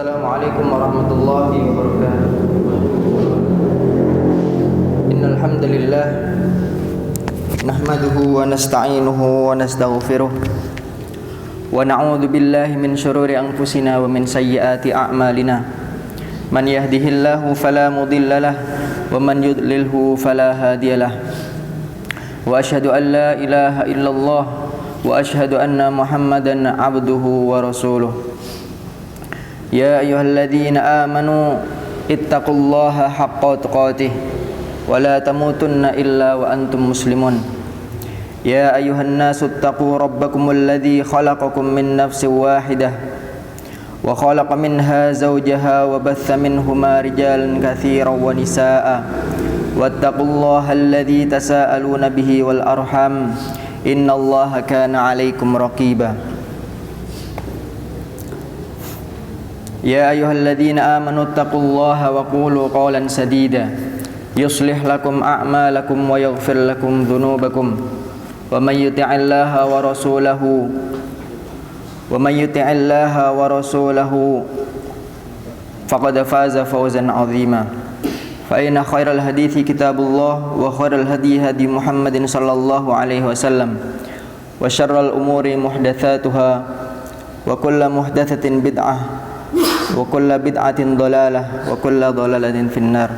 Assalamualaikum warahmatullahi wabarakatuh. Innal hamdalillah nahmaduhu wa nasta'inuhu wa nastaghfiruh wa na'udzu billahi min shururi anfusina wa min sayyiati a'malina. Man yahdihillahu fala mudhillalah wa man yudlilhu fala hadiyalah. Wa asyhadu an la ilaha illallah wa asyhadu anna Muhammadan 'abduhu wa rasuluh. Ya ayyuhalladzina amanu ittaqullaha haqqa tuqatih wa la tamutunna illa wa antum muslimun. Ya ayyuhan nasu ittaqu rabbakumul ladzi khalaqakum min nafsin wahidah wa khalaqa minha zawjaha wa batha minhuma rijalan katsiran wa nisaa'a wattaqullaha alladzi tasaaluna bihi wal arham innallaha kana 'alaikum raqiba. Ya ayyuhalladzina amanu ittaqullaha wa qulu qawlan sadida yuslih lakum a'malakum wa yaghfir lakum dhunubakum wa may yuti'illaha wa rasulahu faqad faza fawzan 'azima. Fa inna khairal hadithi kitabullah wa khairal hadi hadi Muhammadin sallallahu alaihi wasallam wa syarral umuri muhdatsatuha wa kullu muhdatsatin bid'ah wa kullu bid'atin dhalalah wa kullu dhalalatin finnar.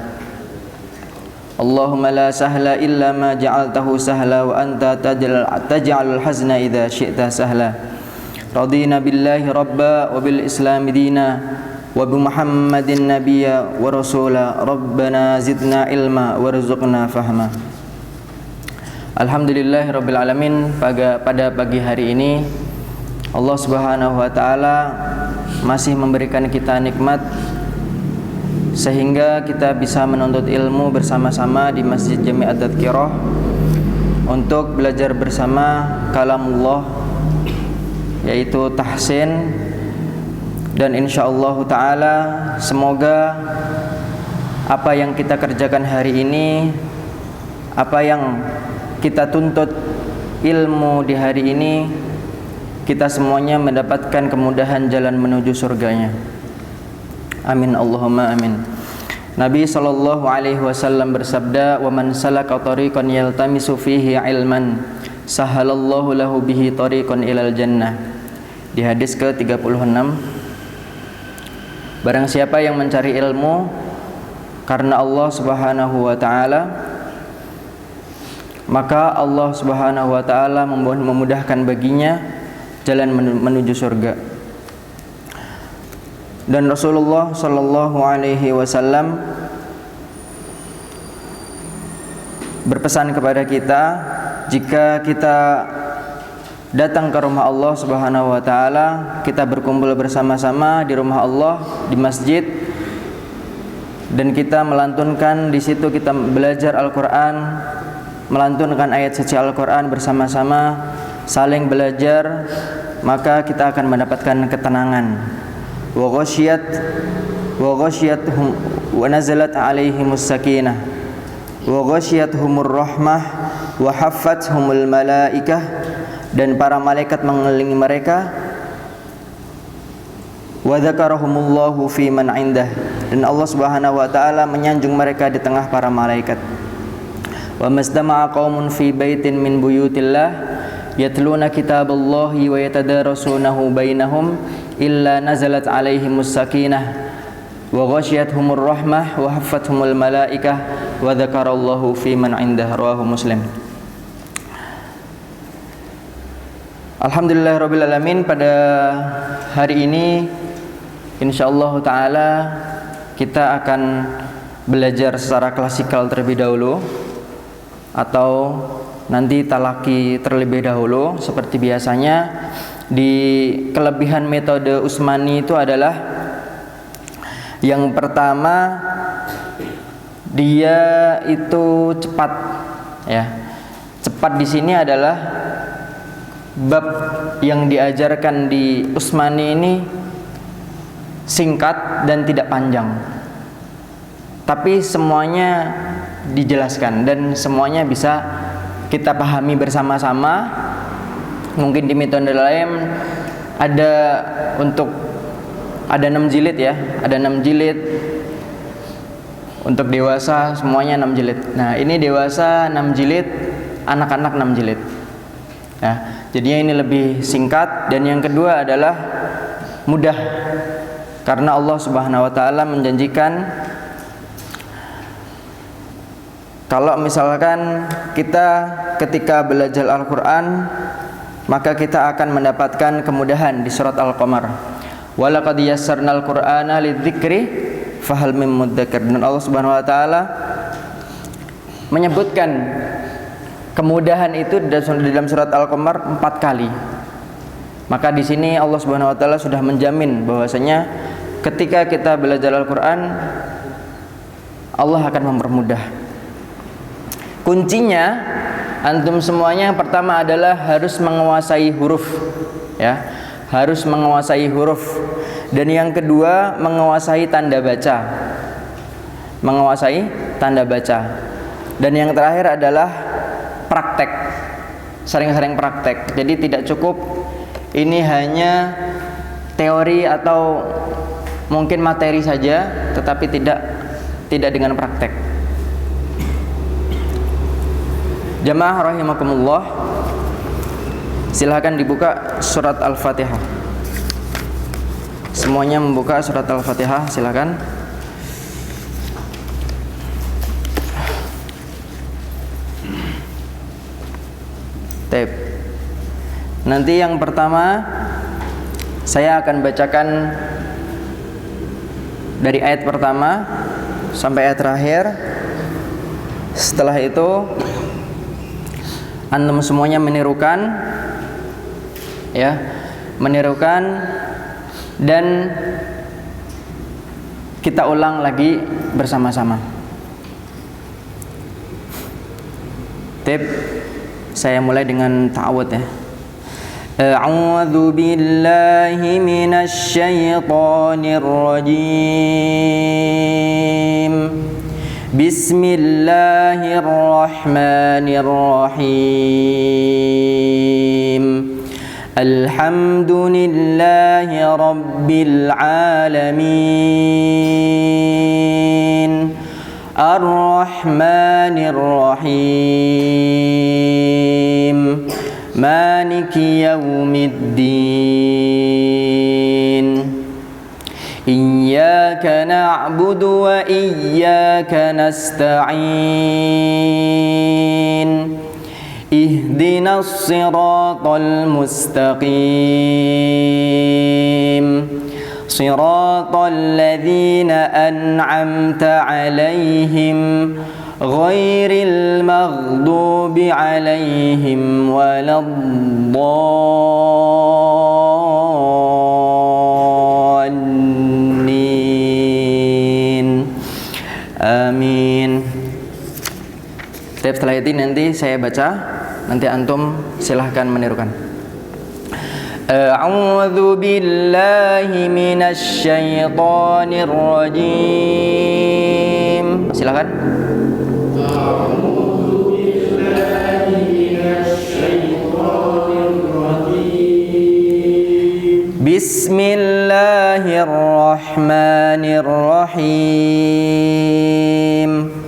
Allahumma la sahla illa ma ja'altahu sahla wa anta taj'alul hazna idza syi'ta sahla. Radina billahi rabba wa bil islam dina wa bi Muhammadin nabiyya wa rasula. Rabbana zidna ilma warzuqna fahma. Alhamdulillahirabbil alamin. Pada pagi hari ini Allah Subhanahu wa taala masih memberikan kita nikmat sehingga kita bisa menuntut ilmu bersama-sama di Masjid Jami' At-Tadhkirah untuk belajar bersama kalamullah, yaitu tahsin. Dan insyaallah ta'ala semoga apa yang kita kerjakan hari ini, apa yang kita tuntut ilmu di hari ini, kita semuanya mendapatkan kemudahan jalan menuju surganya. Amin Allahumma amin. Nabi sallallahu alaihi wasallam bersabda, "Wa man salaka tariqan yaltamisu fihi ilman, sahalallahu lahu bihi tariqan ilal jannah." Di hadis ke-36, barang siapa yang mencari ilmu karena Allah Subhanahu wa taala, maka Allah Subhanahu wa taala memudahkan baginya jalan menuju surga. Dan Rasulullah sallallahu alaihi wasallam berpesan kepada kita, jika kita datang ke rumah Allah Subhanahu wa taala, kita berkumpul bersama-sama di rumah Allah, di masjid, dan kita melantunkan di situ, kita belajar Al-Qur'an, melantunkan ayat suci Al-Qur'an bersama-sama, saling belajar, maka kita akan mendapatkan ketenangan. Wa ghasyiyatuhum wa nazalat alaihimus sakinah wa ghasyiyatuhumur rahmah wa haffathumul malaikah, dan para malaikat mengelilingi mereka. Wa dzakarahumullahu fi man indah, dan Allah Subhanahu wa taala menyanjung mereka di tengah para malaikat. Wa mastama'a qaumun fi baitin min buyutillah yatluna kitaballahi wa yatadarasunahu bainahum illa nazalat alaihimus sakinah wa ghasyiyatuhumur rahmah wa haffathumul malaikah wa dzakarallahu fi man indah. Rawahu Muslim. Alhamdulillahirabbil alamin. Pada hari ini insyaallah taala kita akan belajar secara klasikal terlebih dahulu, atau nanti talaki terlebih dahulu. Seperti biasanya, di kelebihan metode Utsmani itu adalah yang pertama, dia itu cepat, ya. Cepat di sini adalah bab yang diajarkan di Utsmani ini singkat dan tidak panjang, tapi semuanya dijelaskan dan semuanya bisa kita pahami bersama-sama. Mungkin di metode lain ada untuk ada 6 jilid ya, ada 6 jilid. Untuk dewasa semuanya 6 jilid. Nah, ini dewasa 6 jilid, anak-anak 6 jilid. Ya, jadinya ini lebih singkat. Dan yang kedua adalah mudah, karena Allah Subhanahu wa taala menjanjikan kalau misalkan kita ketika belajar Al-Qur'an, maka kita akan mendapatkan kemudahan di surat Al-Qamar. Walaqad yassarnal Qur'ana lidzikri fahal mim mudzakir. Dan Allah Subhanahu wa taala menyebutkan kemudahan itu di dalam surat Al-Qamar 4 kali. Maka di sini Allah Subhanahu wa taala sudah menjamin bahwasanya ketika kita belajar Al-Qur'an, Allah akan mempermudah. Kuncinya antum semuanya yang pertama adalah harus menguasai huruf, ya. Harus menguasai huruf. Dan yang kedua, menguasai tanda baca. Menguasai tanda baca. Dan yang terakhir adalah praktek. Sering-sering praktek. Jadi tidak cukup ini hanya teori atau mungkin materi saja, tetapi tidak dengan praktek. Jamaah rahimakumullah, silahkan dibuka surat Al-Fatihah. Semuanya membuka surat Al-Fatihah, silakan. Tep. Nanti yang pertama saya akan bacakan dari ayat pertama sampai ayat terakhir. Setelah itu antum semuanya menirukan, ya, menirukan. Dan kita ulang lagi bersama-sama. Tip, saya mulai dengan ta'awud ya. A'udzu billahi minasy syaithanir rajim. Bismillahirrahmanirrahim. Alhamdulillahi Rabbil Alamin. Ar-Rahmanir Rahim. Maliki Yaumiddin. Iyyaka na'budu wa iyyaka nasta'in. Ihdinas siratal mustaqim. Siratal ladzina an'amta 'alaihim ghairil maghdubi 'alaihim waladdallin. Amin. Setelah itu nanti saya baca, nanti antum silahkan menirukan. A'udzu billahi minasy syaithanir rajim. Silakan. A'udzu billahi minasy syaithanir rajim. Bismillahirrahmanirrahim.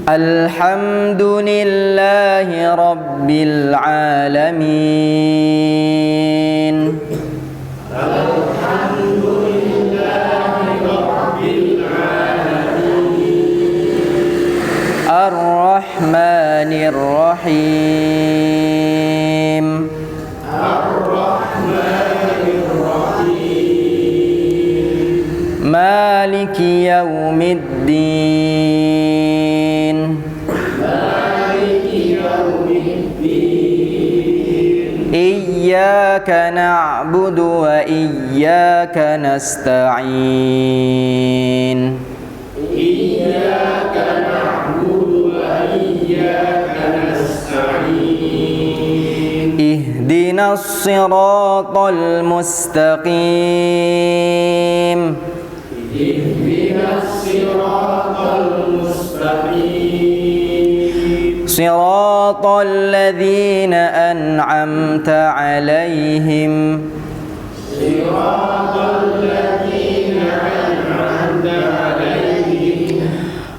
Alhamdulillahi Rabbil Alamin. Alhamdulillahi Rabbil Alamin. Ar-Rahmanir Rahim. Ar-Rahmanir Rahim. Maliki Yaumiddin. Iyyaka na'budu wa iyyaka nasta'in. Iyyaka na'budu wa iyyaka nasta'in. Ihdinas siratal mustaqim. Ihdinas siratal mustaqim. Siratal ladzina an'amta 'alaihim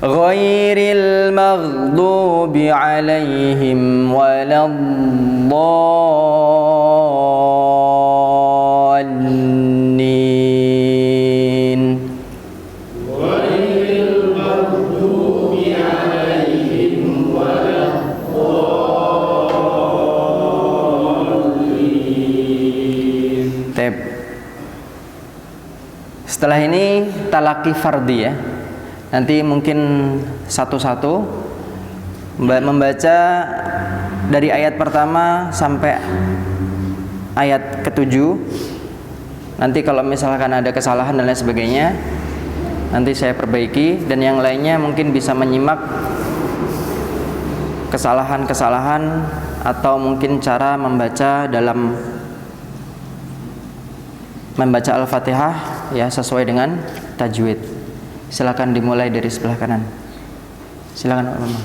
ghairil maghdubi 'alaihim waladdallin. Setelah ini talaqi fardhi ya. Nanti mungkin satu-satu membaca dari ayat pertama sampai ayat ke-7. Nanti kalau misalkan ada kesalahan dan lain sebagainya, nanti saya perbaiki, dan yang lainnya mungkin bisa menyimak kesalahan-kesalahan atau mungkin cara membaca dalam membaca Al-Fatihah ya sesuai dengan tajwid. Silakan dimulai dari sebelah kanan. Silakan Pak Mama.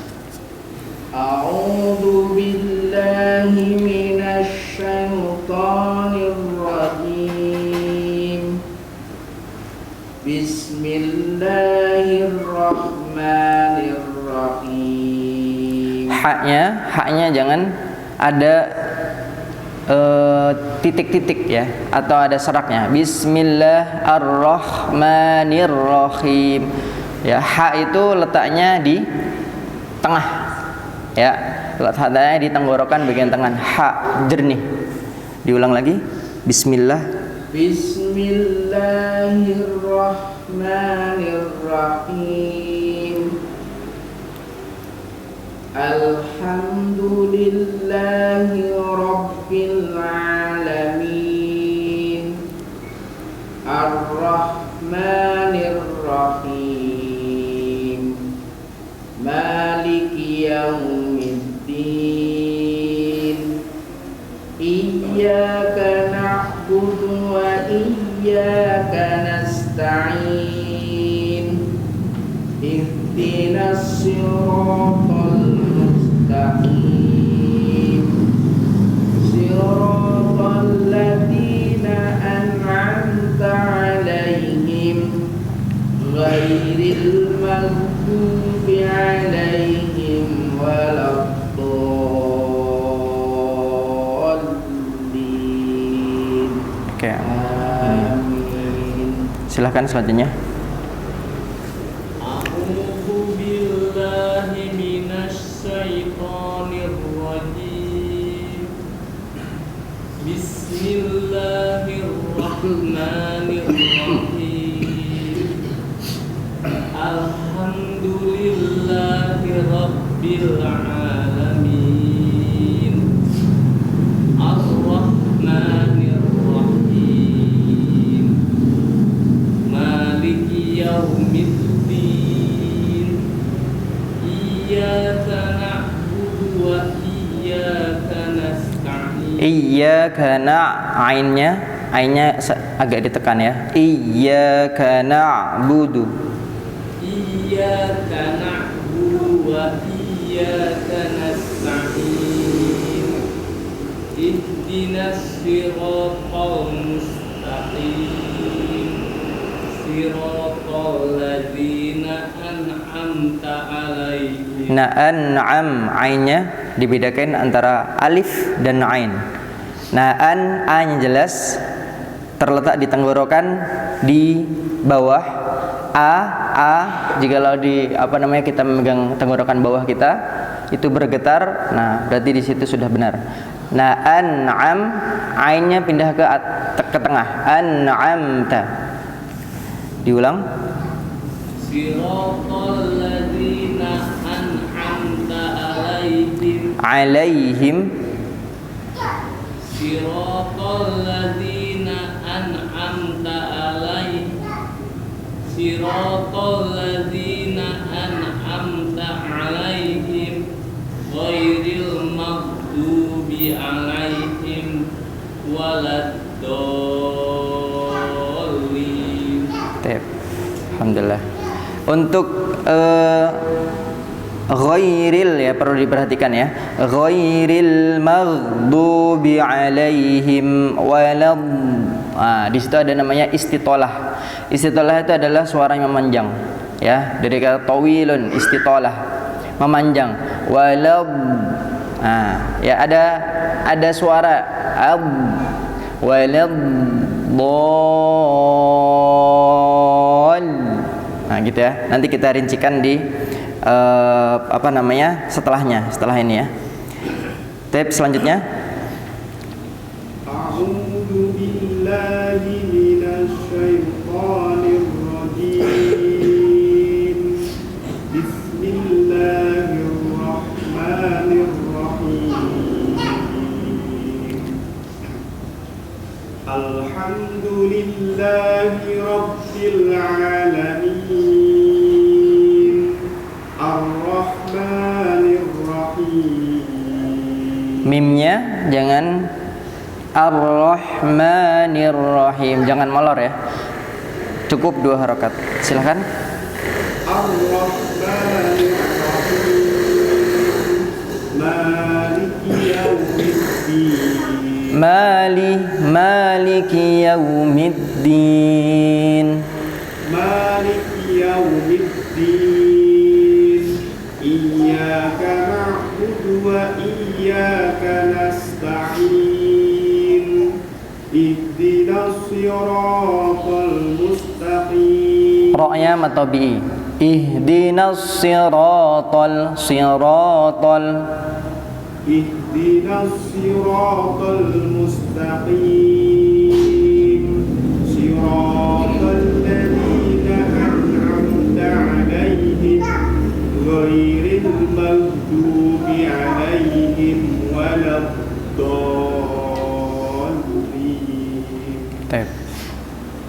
A'udzu billahi minasy syaithanir rajim. Bismillahirrahmanirrahim. Haknya jangan ada titik-titik ya, atau ada seraknya. Bismillahirrahmanirrahim. Ya, ha itu letaknya di tengah. Ya, letaknya di tenggorokan bagian tengah. Ha jernih. Diulang lagi. Bismillahirrahmanirrahim. Alhamdulillahi rabbil alamin. Ar-Rahmanir Rahim. Maliki yaumiddin. Iyyaka na'budu wa iyyaka nasta'in. Ihdinas siratal mustaqim. Siratal ladzina an'amta 'alaihim ghairil maghdubi 'alaihim waladdallin. Oke. Amin. Silakan selanjutnya. Bismillahirrahmanirrahim. Alhamdulillahi rabbil alamin. Ar-Rahmanirrahim. Maliki yaumiddin. Iyyaka na'budu wa iyyaka nasta'in. Iyyaka ainnya agak ditekan ya. Iyyaka na'budu. Iyyaka na'budu wa iyyaka nasta'in. Ihdinas siratal mustaqim. Siratal ladzina an'amta 'alaihim. Nah, an'am ainnya dibedakan antara alif dan ain. Nah, a-nya jelas terletak di tenggorokan di bawah. Jikalau kita memegang tenggorokan bawah kita itu bergetar, nah berarti di situ sudah benar. Nah, an'am ainnya pindah ke tengah. An'amta. Diulang. Siratal ladzina an'amta 'alaihim. Siratal ladzina an'amta 'alaihim. Siratal ladzina an'amta 'alaihim ghairil maghdubi 'alaihim waladdallin. Alhamdulillah. Untuk Ghairil, ya perlu diperhatikan ya. Ghairil maghdubi alaihim walad. Di situ ada namanya istitolah. Istitolah itu adalah suara yang memanjang, ya, dari kata tawilun, istitolah, memanjang. Walad. Ya ada suara ab. Walad dol. Gitu ya. Nanti kita rincikan di setelah ini ya. Tab selanjutnya. A'udzu billahi minasy syaithanir rajim. Bismillahirrahmanirrahim. Alhamdulillahi rabbil alamin. Mimnya jangan Ar-Rahmanir Rahim, jangan molor ya. Cukup 2 harokat. Silakan. Ar-Rahmanir Rahim. Maliki yaumiddin. Maliki yaumiddin. Iyyaka na'budu wa iyyaka nasta'in. Ihdinas siratal mustaqim. Ra-nya matobi. Ihdinas siratal Ihdinas siratal mustaqim. Siratal ladzina an'amta 'alaihim ghairil maghdubi 'alaihim waladdallin.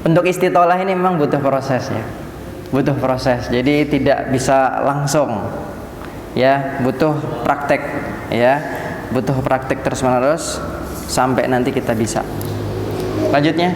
Untuk istitolah ini memang butuh proses ya. Butuh proses. Jadi tidak bisa langsung. Ya, butuh praktek ya. Butuh praktek terus-menerus sampai nanti kita bisa. Lanjutnya.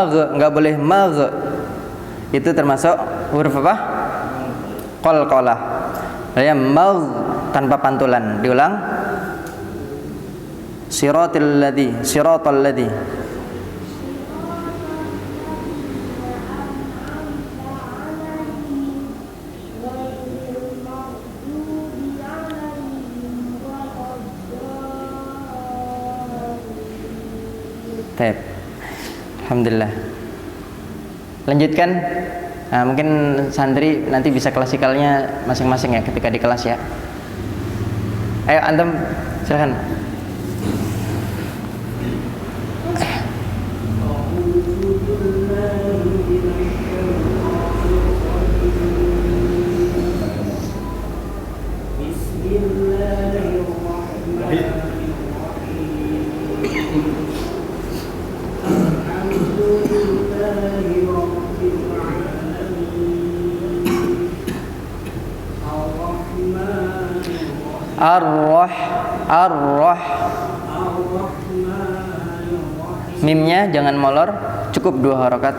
Nggak boleh mag. Itu termasuk huruf apa? Qalqalah. Ya, mag tanpa pantulan. Diulang. Siratal ladzi. Baik. Alhamdulillah. Lanjutkan. Mungkin santri nanti bisa klasikalnya masing-masing ya ketika di kelas ya. Ayo antum silakan. Mimnya jangan molor, cukup 2 harokat.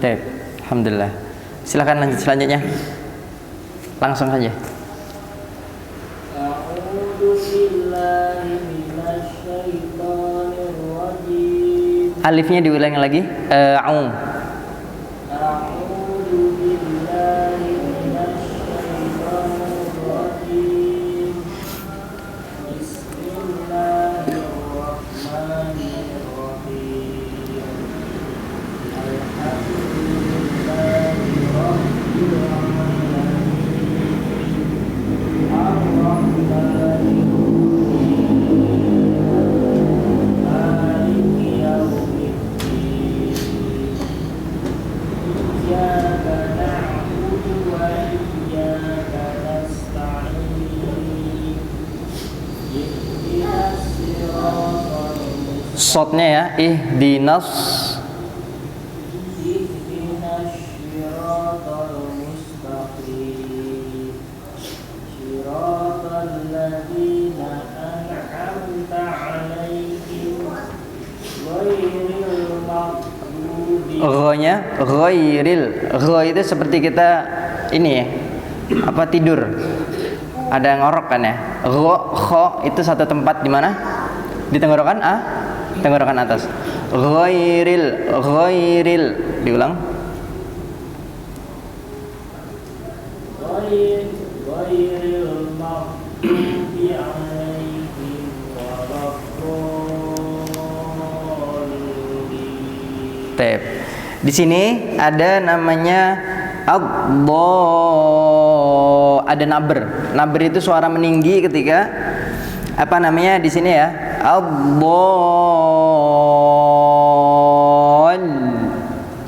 Baik, alhamdulillah. Silakan lanjut selanjutnya. Langsung saja. A'udzu billahi minasyaitonir rajim. Alifnya diulangi lagi. A'udzu billahi minasyaitonir rajim. Bismillahirrahmanirrahim. Alhamdulillahi rabbil alamin. Ar-Rahmanir Sotnya ya, ihdinas. Ghonya ghairil. Gho itu seperti kita ini ya, apa tidur. Ada ngorok kan ya. Gho, kho itu satu tempat di mana? Di tenggorokan tenggorokan atas. Ghairil. Diulang. Ghairil maghdubi alaihim waladdallin. Tep. Di sini ada namanya ada naber. Naber itu suara meninggi ketika apa namanya di sini ya?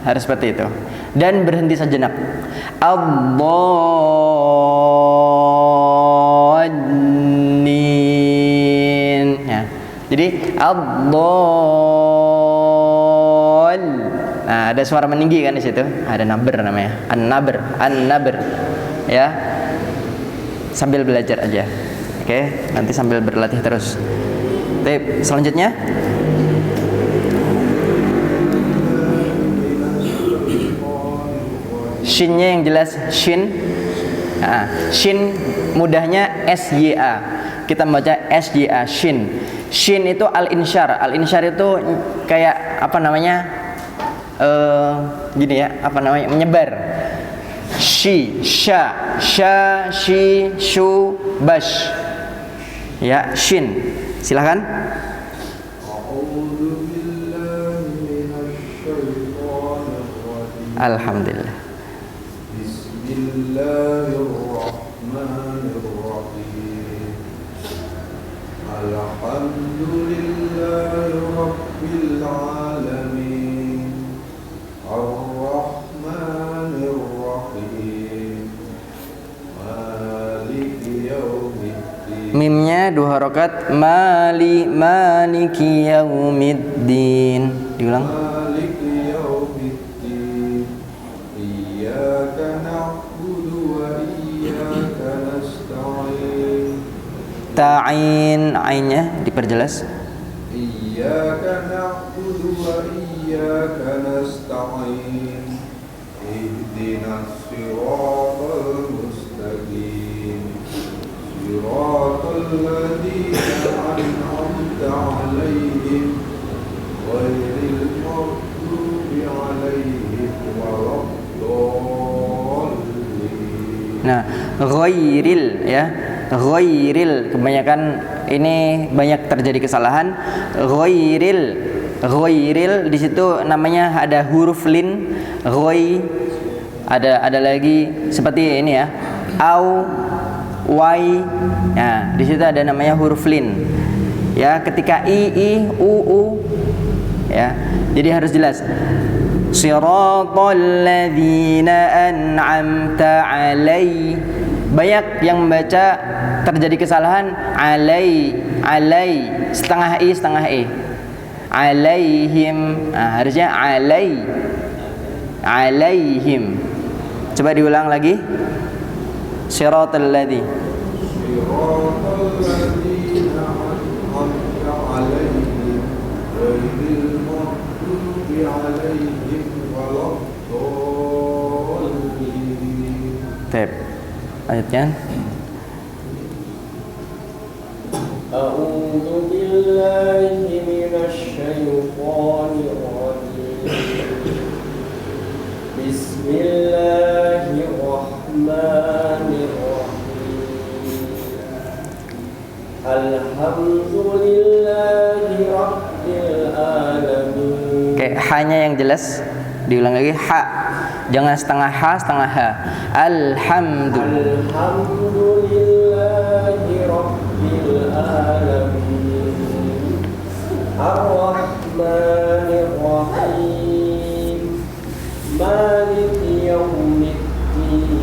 Harus seperti itu. Dan berhenti sejenak. Ya. Jadi nah, ada suara meninggi kan di situ. Ada naber namanya. An-naber. Ya. Sambil belajar aja. Oke, nanti sambil berlatih terus. Baik, selanjutnya shinnya yang jelas shin. Nah, shin mudahnya SYA. Kita baca SYA, shin. Shin itu al-insyar. Al-insyar itu kayak apa namanya? Gini ya, apa namanya? Menyebar. Shi, sha, shi, shu, bash. Ya, shin. Silakan. Alhamdulillah. Bismillahirrahmanirrahim. Alhamdulillahi rabbil alamin. Ar-Rahmanir Rahim. Maliki yaumiddin. Mimnya 2 harokat. Maliki yaumiddin. Diulang. Maliki yaumiddin. Iyyaka na'budu wa iyyaka nasta'in. Ta'in, ainnya diperjelas. Iyyaka na'budu wa iyyaka nasta'in. Ihdinas siratal mustaqim. Siratal ladzina an'amta 'alaihim ghairil maghdubi 'alaihim waladdallin. Nah, ghairil ya. Ghairil, kebanyakan ini banyak terjadi kesalahan. Ghairil di situ namanya ada huruf lin. Ada lagi seperti ini ya. Au, wai. Nah, di situ ada namanya huruf lin. Ya, ketika i, u. Ya. Jadi harus jelas. Siratal ladzina an'amta 'alaihim. Banyak yang membaca terjadi kesalahan alai setengah i. Alaihim. Nah, harusnya alaihim. Coba diulang lagi. Siratal ladzina an'amta 'alaihim ghairil maghdubi 'alaihim waladdallin. Lanjutkan. A'udzu billahi minasyaitonir rajim. Bismillahirrahmanirrahim. Alhamdulillahi rabbil alamin. Oke, ha-nya yang jelas. Diulang lagi, ha. Jangan setengah ha, setengah ha. Alhamdulillah. Alhamdulillahi rabbil alamin. Ar-Rahmanir Rahim. Maliki yaumiddin.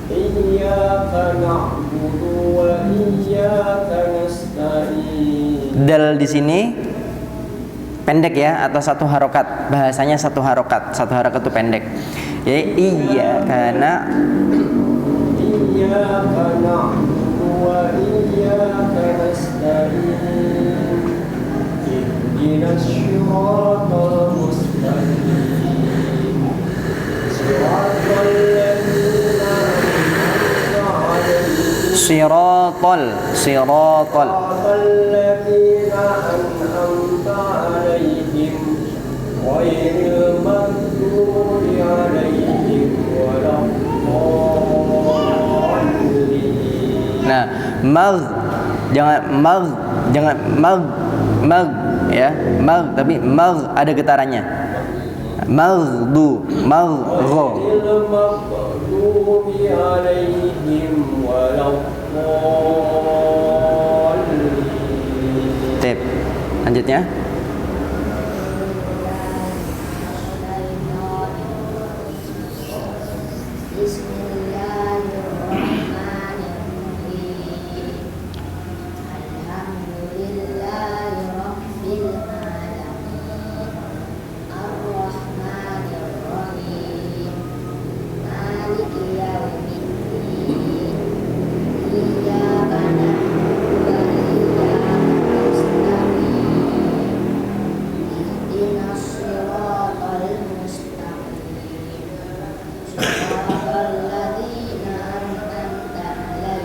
Iyyaka na'budu wa iyyaka nasta'in. Dal di sini pendek ya, atau satu harokat. Bahasanya satu harokat itu pendek. Ya, iyyaka na'budu wa iyyaka nasta'in. Ihdinas siratal mustaqim. Siratal ladzina an'amta 'alaihim. siratal الذين أنعمت عليهم غير المغضوب عليهم ولا الضالين. Nah, jangan mag ya, tapi ada getarannya. Maghdu, magho. غير المغضوب عليهم ولا الضالين. Tip. Lanjutnya.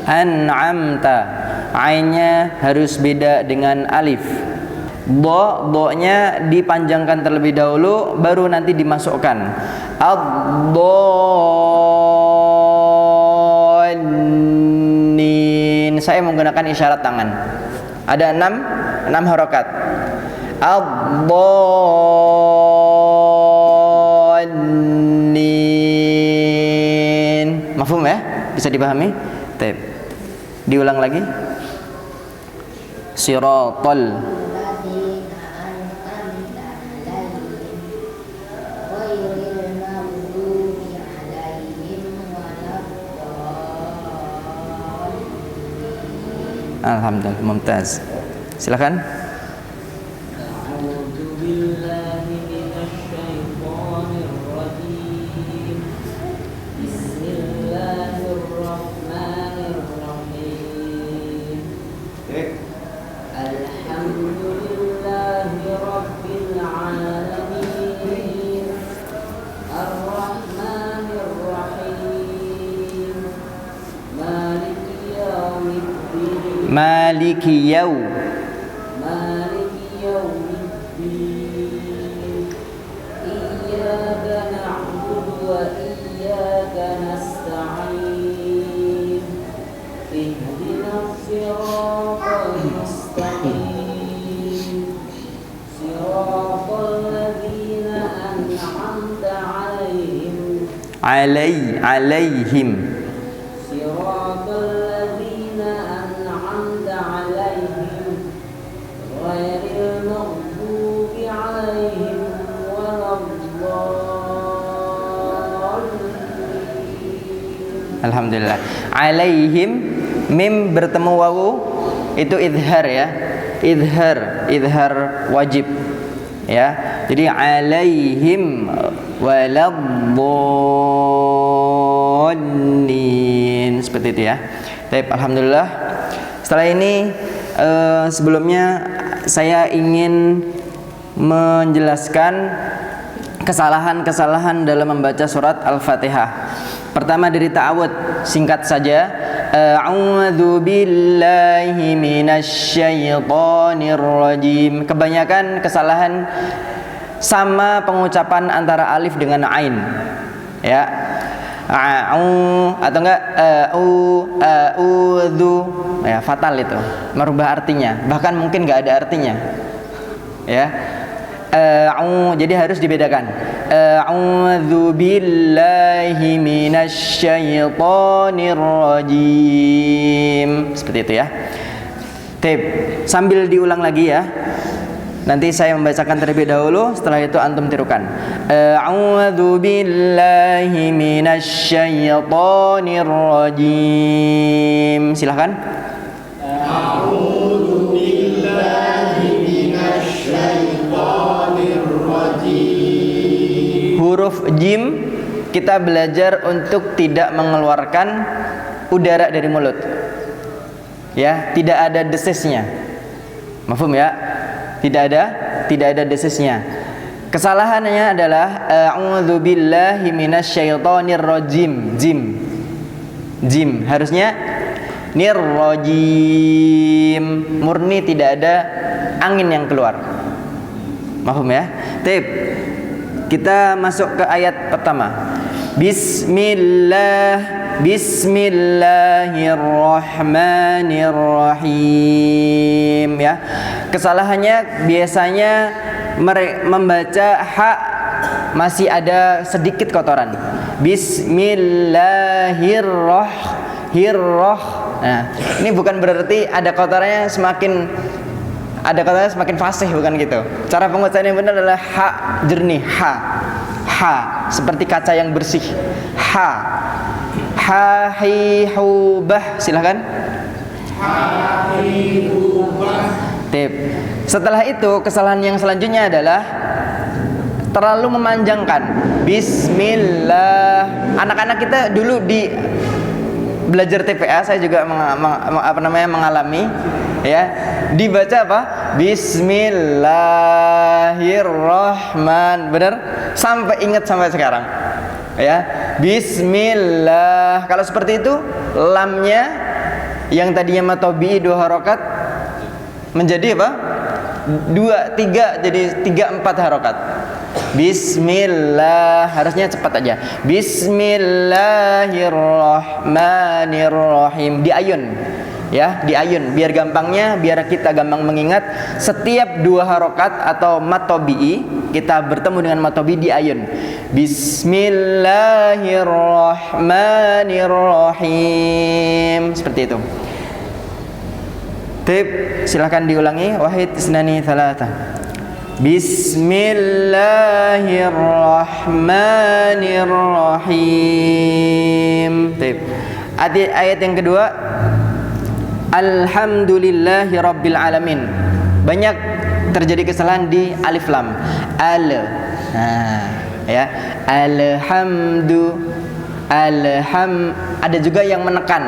An'amta, ainnya harus beda dengan alif. Do-nya dipanjangkan terlebih dahulu, baru nanti dimasukkan. Ad-dallin. Saya menggunakan isyarat tangan. Ada 6 harokat. Ad-dallin. Mafhum ya? Bisa dipahami? Baik. Diulang lagi. Siratal Alhamdulillah, mumtaz. Silakan. A'udzu billahi minasyaitonir rajim. Bismillahirrahmanirrahim. Alhamdulillahi rabbil alamin. Ar-Rahmanir Rahim. Maliki yaumiddin. Maliki yaumiddin. Iyyaka na'budu wa iyyaka nasta'in. Ihdinas siratal mustaqim. Siratal ladzina an'amta 'alaihim. alaihim. Siratal ladzina an'amta 'alaihim ghairil maghdubi 'alaihim waladdallin. Alhamdulillah. Alaihim, mim bertemu wawu itu idhar ya. Idhar wajib. Ya. Jadi alaihim waladdallin. Seperti itu ya. Baik, alhamdulillah. Setelah ini sebelumnya saya ingin menjelaskan kesalahan-kesalahan dalam membaca surat Al-Fatihah. Pertama dari ta'awud, singkat saja. A'udzu billahi minasyaitonir rajim. Kebanyakan kesalahan sama pengucapan antara alif dengan ain. Ya. Atau enggak a'udzu. Ya, fatal itu. Merubah artinya, bahkan mungkin enggak ada artinya. Ya. Jadi harus dibedakan. A'udzu billahi minasyaitonir rajim. Seperti itu ya. Tip, sambil diulang lagi ya. Nanti saya membacakan terlebih dahulu, setelah itu antum tirukan. A'udzu billahi minasyaitonir rajim. Silakan. A'udzu billahi minasyaitonir rajim. Huruf jim kita belajar untuk tidak mengeluarkan udara dari mulut. Ya, tidak ada desisnya. Mafhum ya? Tidak ada desisnya. Kesalahannya adalah a'udzu billahi minasyaitonir rajim. Jim harusnya nirrajim. Murni tidak ada angin yang keluar. Mafhum ya? Tip. Kita masuk ke ayat pertama. Bismillahirrahmanirrahim ya. Kesalahannya biasanya membaca ha masih ada sedikit kotoran. Bismillahirrahmanirrahim. Nah, ini bukan berarti ada kotorannya semakin fasih, bukan gitu. Cara pengucapan yang benar adalah ha jernih, ha seperti kaca yang bersih. Ha hi hu bah. Silakan. Ha hi hu bah. Tip. Setelah itu kesalahan yang selanjutnya adalah terlalu memanjangkan. Bismillah. Anak-anak kita dulu di belajar TPA, saya juga mengalami ya, dibaca apa? Bismillahirrahman. Benar? Sampai ingat sampai sekarang. Ya. Bismillah. Kalau seperti itu, lamnya yang tadinya matobi 2 harokat menjadi apa? 2, 3, jadi 3, 4 harokat. Bismillah, harusnya cepat aja. Bismillahirrahmanirrahim. Diayun. Ya, diayun biar gampangnya, biar kita gampang mengingat. Setiap 2 harokat atau mat tabi'i kita bertemu dengan mat tabi'i diayun. Bismillahirrahmanirrahim. Seperti itu. Tip, silakan diulangi. Wahid isnani thalatha. Bismillahirrahmanirrahim. Tip. Ayat yang kedua, Alhamdulillahi Rabbil Alamin. Banyak terjadi kesalahan di alif lam. Ya. Ada juga yang menekan.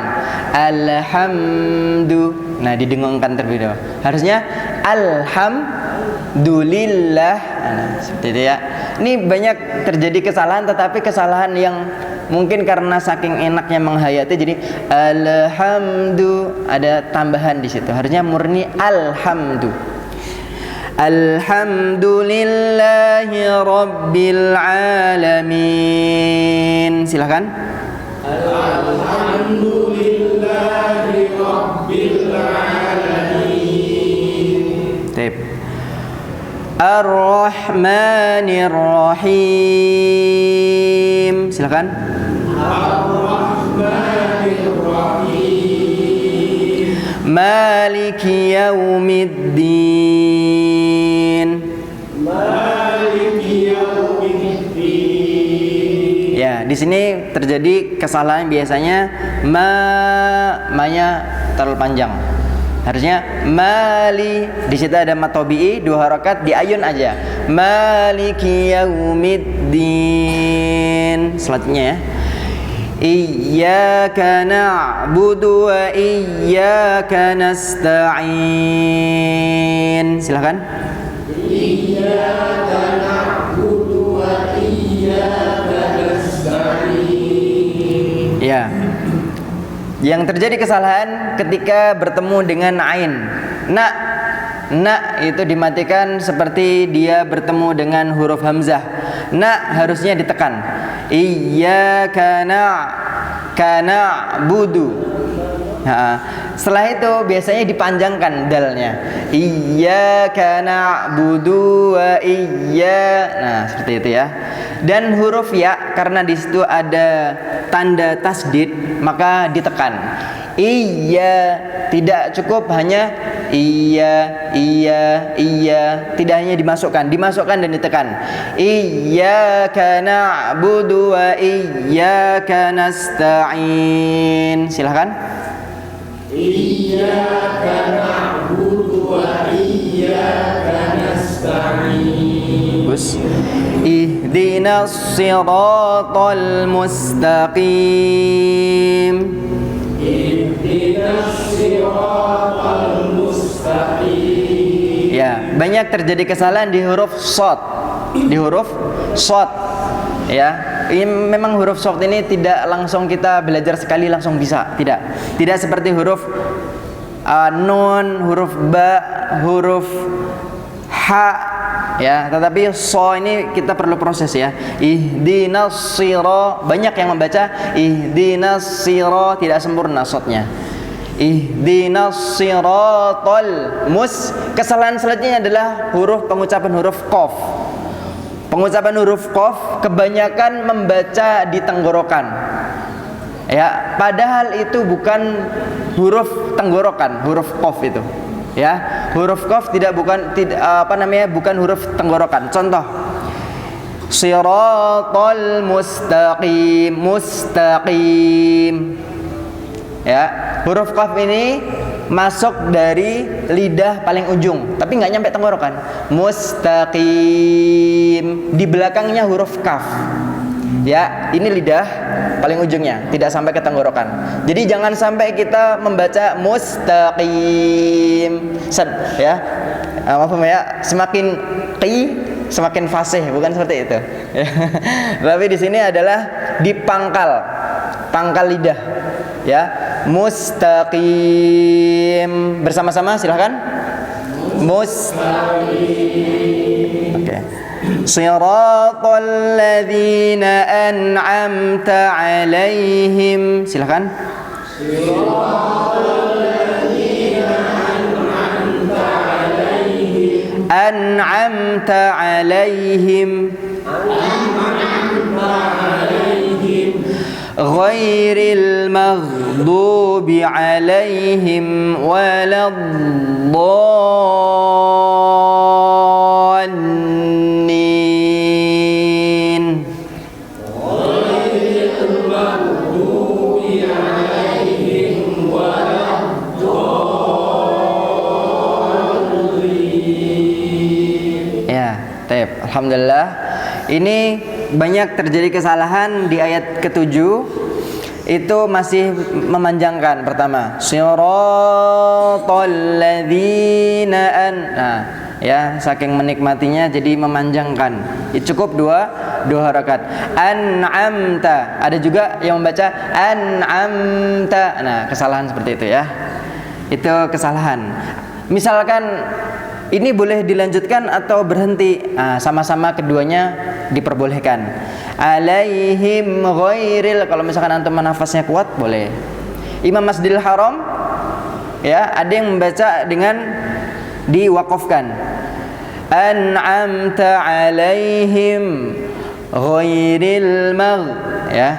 Alhamdu. Nah, didengungkan terlebih dahulu. Harusnya alhamdulillah. Nah, seperti itu ya. Ini banyak terjadi kesalahan, tetapi kesalahan yang mungkin karena saking enaknya menghayati, jadi alhamdu, ada tambahan di situ. Harusnya murni alhamdu. Alhamdulillahi Rabbil Alamin. Silakan. Alhamdulillahi Rabbil Alamin. Tip. Ar-Rahmanir Rahim. Silakan. Ar-Rahmanir Rahim. Maliki Yaumiddin. Maliki Yaumiddin. Ya, di sini terjadi kesalahan biasanya ma-nya terlalu panjang. Harusnya mali, di situ ada mat tabi'i 2 harokat, diayun aja. Maliki Yaumiddin. Selanjutnya ya. Iyyaka na'budu wa iyyaka nasta'in. Silakan. Iyyaka na'budu wa iyyaka nasta'in. Ya. Yang terjadi kesalahan ketika bertemu dengan ain. Na itu dimatikan seperti dia bertemu dengan huruf hamzah. Na harusnya ditekan. Iyyaka na'budu. Nah, setelah itu biasanya dipanjangkan dalnya. Iyyaka na'budu wa Nah, seperti itu ya. Dan huruf ya, karena di situ ada tanda tasdid, maka ditekan. Iya, tidak cukup hanya iya, tidak hanya dimasukkan dan ditekan. Iyyaka na'budu wa iyyaka nasta'in. Silahkan. Iyyaka na'budu wa iyyaka nasta'in. Bus. Ihdinas siratal mustaqim. Ihdinas siratal mustaqim. Ya, banyak terjadi kesalahan di huruf shad. Ya, ini memang huruf shad ini tidak langsung kita belajar sekali langsung bisa, tidak seperti huruf nun, huruf ba, huruf ha, ya, tetapi so ini kita perlu proses ya. Ihdinas sira, banyak yang membaca ihdinas sira, tidak sempurna shadnya. Ihdinas siratal kesalahan selanjutnya adalah pengucapan huruf qaf. Pengucapan huruf qaf kebanyakan membaca di tenggorokan. Ya, padahal itu bukan huruf tenggorokan, huruf qaf itu. Ya, huruf qaf bukan huruf tenggorokan. Contoh, siratal mustaqim. Ya, huruf qaf ini masuk dari lidah paling ujung, tapi nggak nyampe tenggorokan. Mustaqim, di belakangnya huruf kaf. Ya, ini lidah paling ujungnya, tidak sampai ke tenggorokan. Jadi jangan sampai kita membaca mustaqim, ya, semakin semakin fasih, bukan seperti itu. Tapi di sini adalah di pangkal lidah, ya, mustaqim. Bersama-sama silahkan. Mustaqim. Oke. Siratal ladzina an'amta 'alaihim. Silahkan. Siratal ladzina an'amta 'alaihim. An'amta 'alaihim. Ghairil maghdubi 'alaihim waladdallin. Ghairil maghdubi 'alaihim waladdallin. Ya, baik. Alhamdulillah. Ini banyak terjadi kesalahan di ayat ke-7. Itu masih memanjangkan. Pertama, siratal ladzina nah, ya, saking menikmatinya jadi memanjangkan. Itu cukup dua harakat. An'amta. Ada juga yang membaca an'amta. Nah, kesalahan seperti itu ya. Itu kesalahan. Misalkan ini boleh dilanjutkan atau berhenti. Nah, sama-sama keduanya diperbolehkan. Alaihim ghairil, kalau misalkan antum nafasnya kuat boleh. Imam Masjidil Haram, ya, ada yang membaca dengan diwakafkan. An'amta alaihim ghairil ya.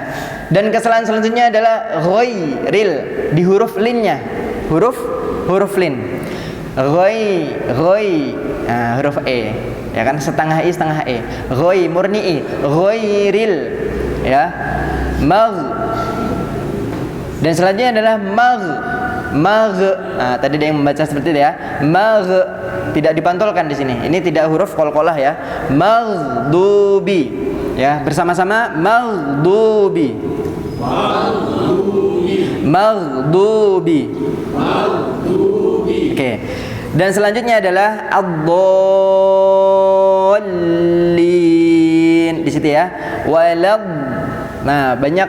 Dan kesalahan selanjutnya adalah ghairil di huruf linnya. Huruf lin. Nah, huruf e, ya kan, setengah i setengah e. Murni i. Ghairil, ya. Dan selanjutnya adalah mag. Nah, tadi ada yang membaca seperti itu ya. Tidak dipantulkan di sini. Ini tidak huruf qalqalah ya. Maghdubi. Ya, bersama-sama maghdubi. Oke. Dan selanjutnya adalah ad-dallin di situ ya. Nah, banyak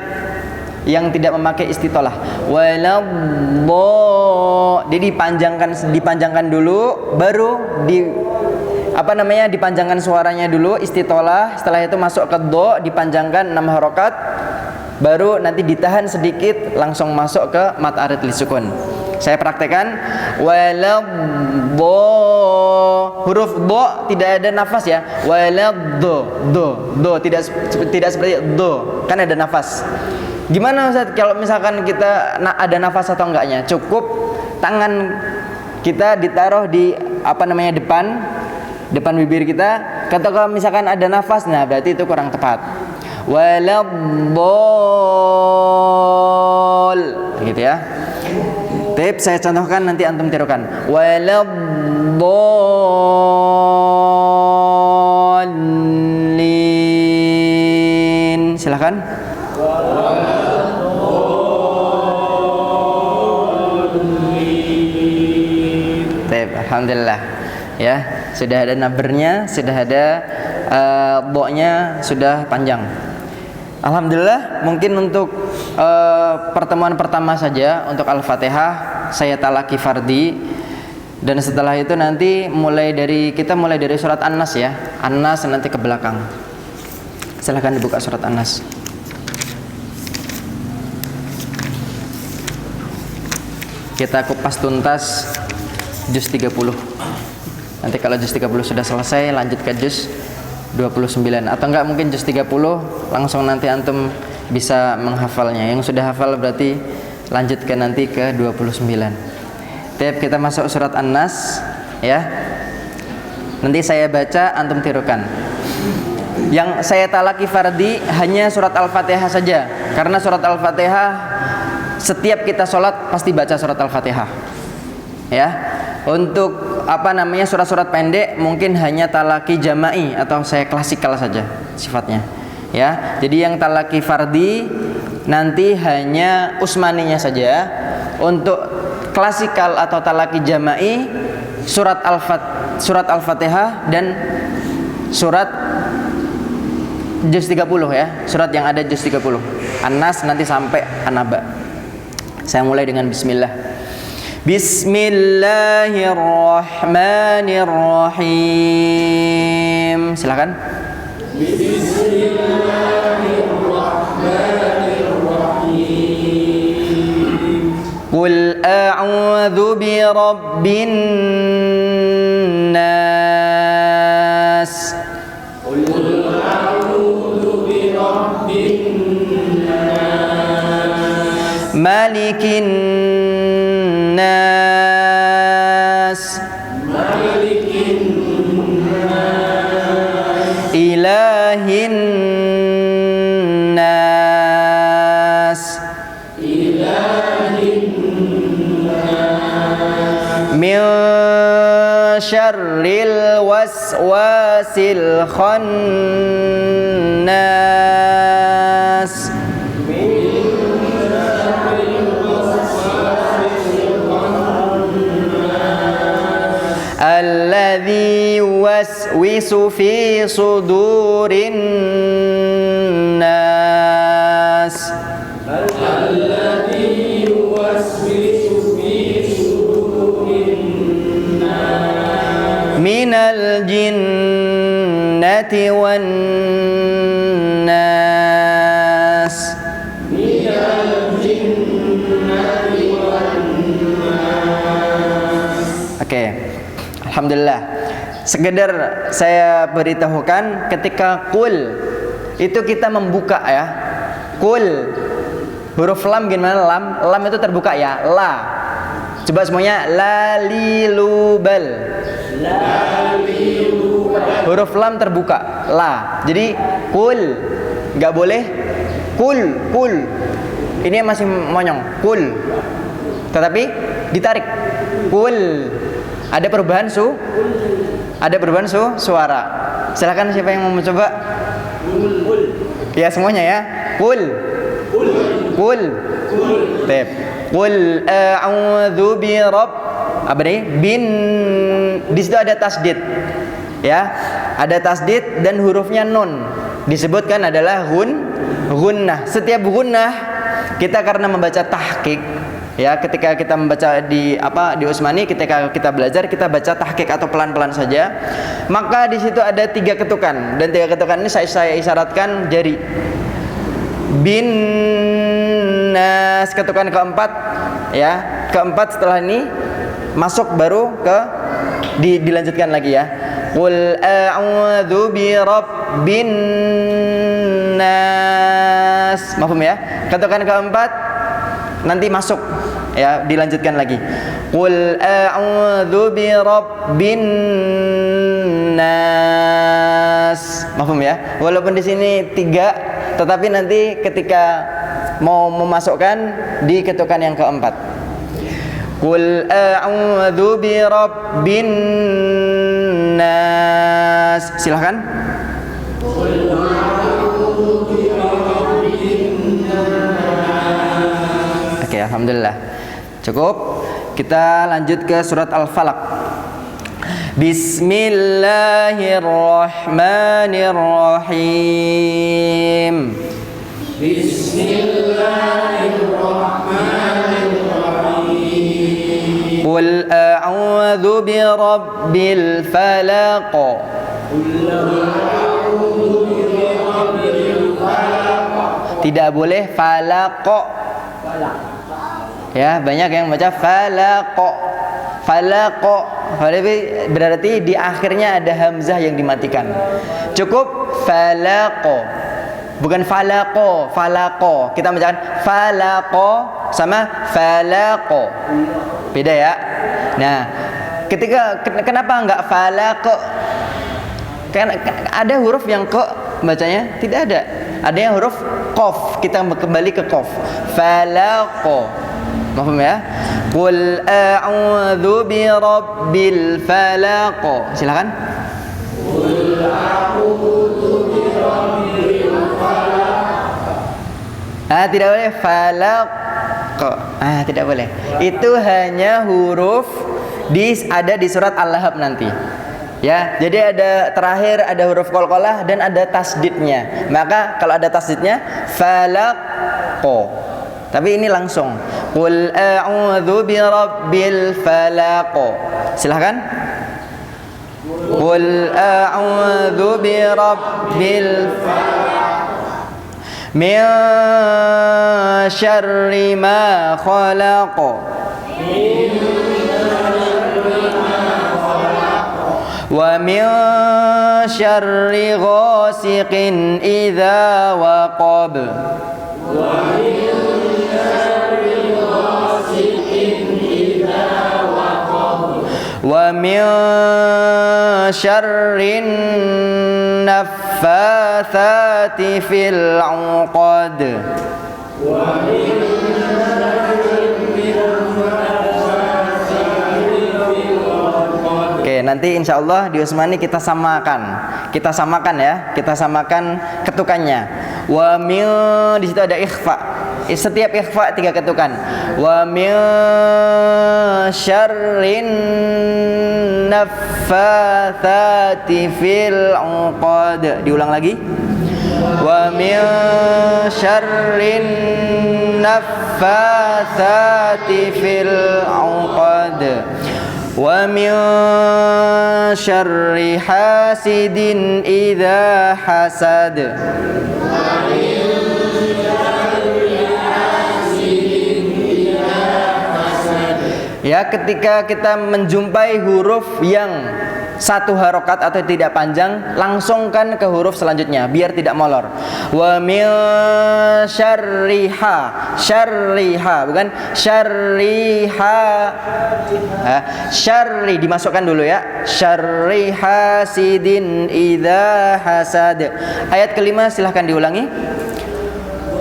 yang tidak memakai istitolah. Jadi dipanjangkan dulu, baru dipanjangkan suaranya dulu istitolah. Setelah itu masuk ke do, dipanjangkan 6 harokat, baru nanti ditahan sedikit, langsung masuk ke mat arid li sukun. Saya praktekkan. Huruf do tidak ada nafas ya. Do tidak seperti do, kan ada nafas. Gimana Ustaz kalau misalkan kita ada nafas atau enggaknya? Cukup tangan kita ditaruh di depan bibir kita. Kalau misalkan ada nafas, nah berarti itu kurang tepat. Gitu ya. Tip saya contohkan, nanti antum tirukan. Silakan. Alhamdulillah ya, sudah ada nabernya, sudah ada bo-nya, sudah panjang. Alhamdulillah, mungkin untuk pertemuan pertama saja untuk Al-Fatihah saya talaki fardi, dan setelah itu nanti kita mulai dari surat An-Nas ya. An-Nas nanti ke belakang. Silahkan dibuka surat An-Nas. Kita kupas tuntas juz 30. Nanti kalau juz 30 sudah selesai, lanjut ke juz 29. Atau enggak, mungkin juz 30 langsung nanti antum bisa menghafalnya. Yang sudah hafal berarti lanjutkan nanti ke 29. Tiap kita masuk surat An-Nas ya. Nanti saya baca, antum tirukan. Yang saya talaki fardi hanya surat Al-Fatihah saja, karena surat Al-Fatihah setiap kita sholat pasti baca surat Al-Fatihah ya. Untuk surat-surat pendek mungkin hanya talaki jama'i atau saya klasikal saja sifatnya ya. Jadi yang talaki fardi nanti hanya usmaninya saja. Untuk klasikal atau talaki jama'i surat Al-Fatihah dan surat juz 30 ya. Surat yang ada juz 30. An-Nas nanti sampai An-Naba. Saya mulai dengan bismillah. Bismillahirrahmanirrahim. Silakan. Bismillahirrahmanirrahim. Qul a'udzu birabbin nas. Qul a'udzu birabbin nas. Malikin nas. Malikin nas. Ilahin nas. Ilahin nas. Min syarril waswasil khannas. Alladzi yuwaswisu fi sudurin nas. Alladzi yuwaswisu fi sudurin nas. Minal jinnati wan nas. Minal jinnati wan nas. Oke. Alhamdulillah. Sekedar saya beritahukan, ketika qul itu kita membuka ya. Qul huruf lam gimana? Lam itu terbuka ya. La. Coba semuanya. Lalilubal. Lalilubal. Huruf lam terbuka. La. Jadi qul enggak boleh qul. Ini masih monyong. Qul. Tetapi ditarik. Qul. Ada perubahan suara. Silakan siapa yang mau mencoba? Ya semuanya ya. Qul. Tep. Qul a'udzu bin. Di situ ada tasdid. Ya. Ada tasdid dan hurufnya nun. Disebutkan adalah gunnah. Setiap gunnah Kita karena membaca tahqiq, ya, ketika kita membaca di Utsmani, ketika kita belajar kita baca tahqiq atau pelan-pelan saja, maka di situ ada 3 ketukan, dan 3 ketukan ini saya isyaratkan jari. Bin nas, ketukan keempat, ya, keempat setelah ini masuk baru ke dilanjutkan lagi, ya. Qul a'udzu bi rabbin nas. Mafhum ya? Ketukan keempat nanti masuk, ya, dilanjutkan lagi. Qul a'udzu bi rabbin nas. Mafhum ya? Walaupun di sini 3, tetapi nanti ketika mau memasukkan di ketukan yang keempat. Qul a'udzu bi rabbin nas. Silakan. Qul a'udzu bi rabbin nas. Oke, alhamdulillah. Cukup. Kita lanjut ke surat Al-Falaq. Bismillahirrahmanirrahim. Bismillahirrahmanirrahim. Qul a'udzu bi rabbil falaq. Tidak boleh falaq. Ya, banyak yang baca falaq. Falaq. Berarti di akhirnya ada hamzah yang dimatikan. Cukup falaq. Bukan falaqo, falaqo. Kita bacakan falaqo sama falaqo. Beda ya. Nah, ketika kenapa enggak falaqo? Kan ada huruf yang ko bacanya? Tidak ada. Ada yang huruf qaf. Kita kembali ke qaf. Falaqo. Paham ya? Qul a'udzu bi rabbil falaq. Silakan. Qul a'udzu bi rabbil falaq. Tidak boleh falaq. Tidak boleh. Itu hanya huruf ada di surat Al-Lahab nanti. Ya, jadi ada terakhir ada huruf qalqalah dan ada tasdidnya. Maka kalau ada tasdidnya falaqo. Tapi ini langsung. Qul a'udzu bi rabbil falaq. Silakan. Qul a'udzu bi rabbil falaq. Min syarri ma khalaq. Wa min syarri ghasiqin idza waqab. Wa min syarri ghasiqin idza waqab. Wa min syarrin naffatsati fil 'uqad. Wa min nanti insya Allah di Utsmani kita samakan ya, kita samakan ketukannya. Wa min, di situ ada ikhfa. Setiap ikhfa 3 ketukan. Wa min syarrin naffatsati fil 'uqad. Diulang lagi. Wa min syarrin naffatsati fil 'uqad. Wa min syarri hasidin idza hasad. Ya, ketika kita menjumpai huruf yang 1 harokat atau tidak panjang, langsungkan ke huruf selanjutnya biar tidak molor. Wa min syarriha, syarriha, bukan syarriha. Syarri dimasukkan dulu ya. Syarri hasidin idza hasad. Ayat kelima silahkan diulangi.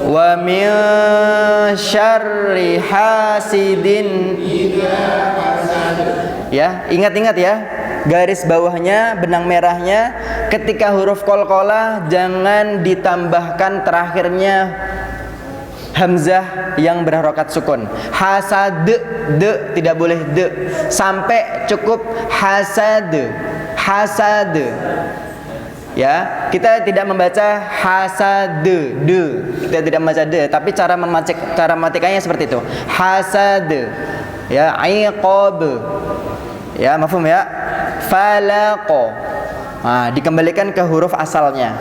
Wa min syarri hasidin idza hasad. Ya, ingat-ingat ya. Garis bawahnya, benang merahnya, ketika huruf qalqalah jangan ditambahkan terakhirnya hamzah yang berharokat sukun. Hasad, de, tidak boleh de. Sampai cukup hasad, hasad. Ya, kita tidak membaca hasad de. Kita tidak membaca de, tapi cara mematikannya seperti itu. Hasad. Ya, iqab. Ya, mafhum ya? Falaq. Nah, dikembalikan ke huruf asalnya.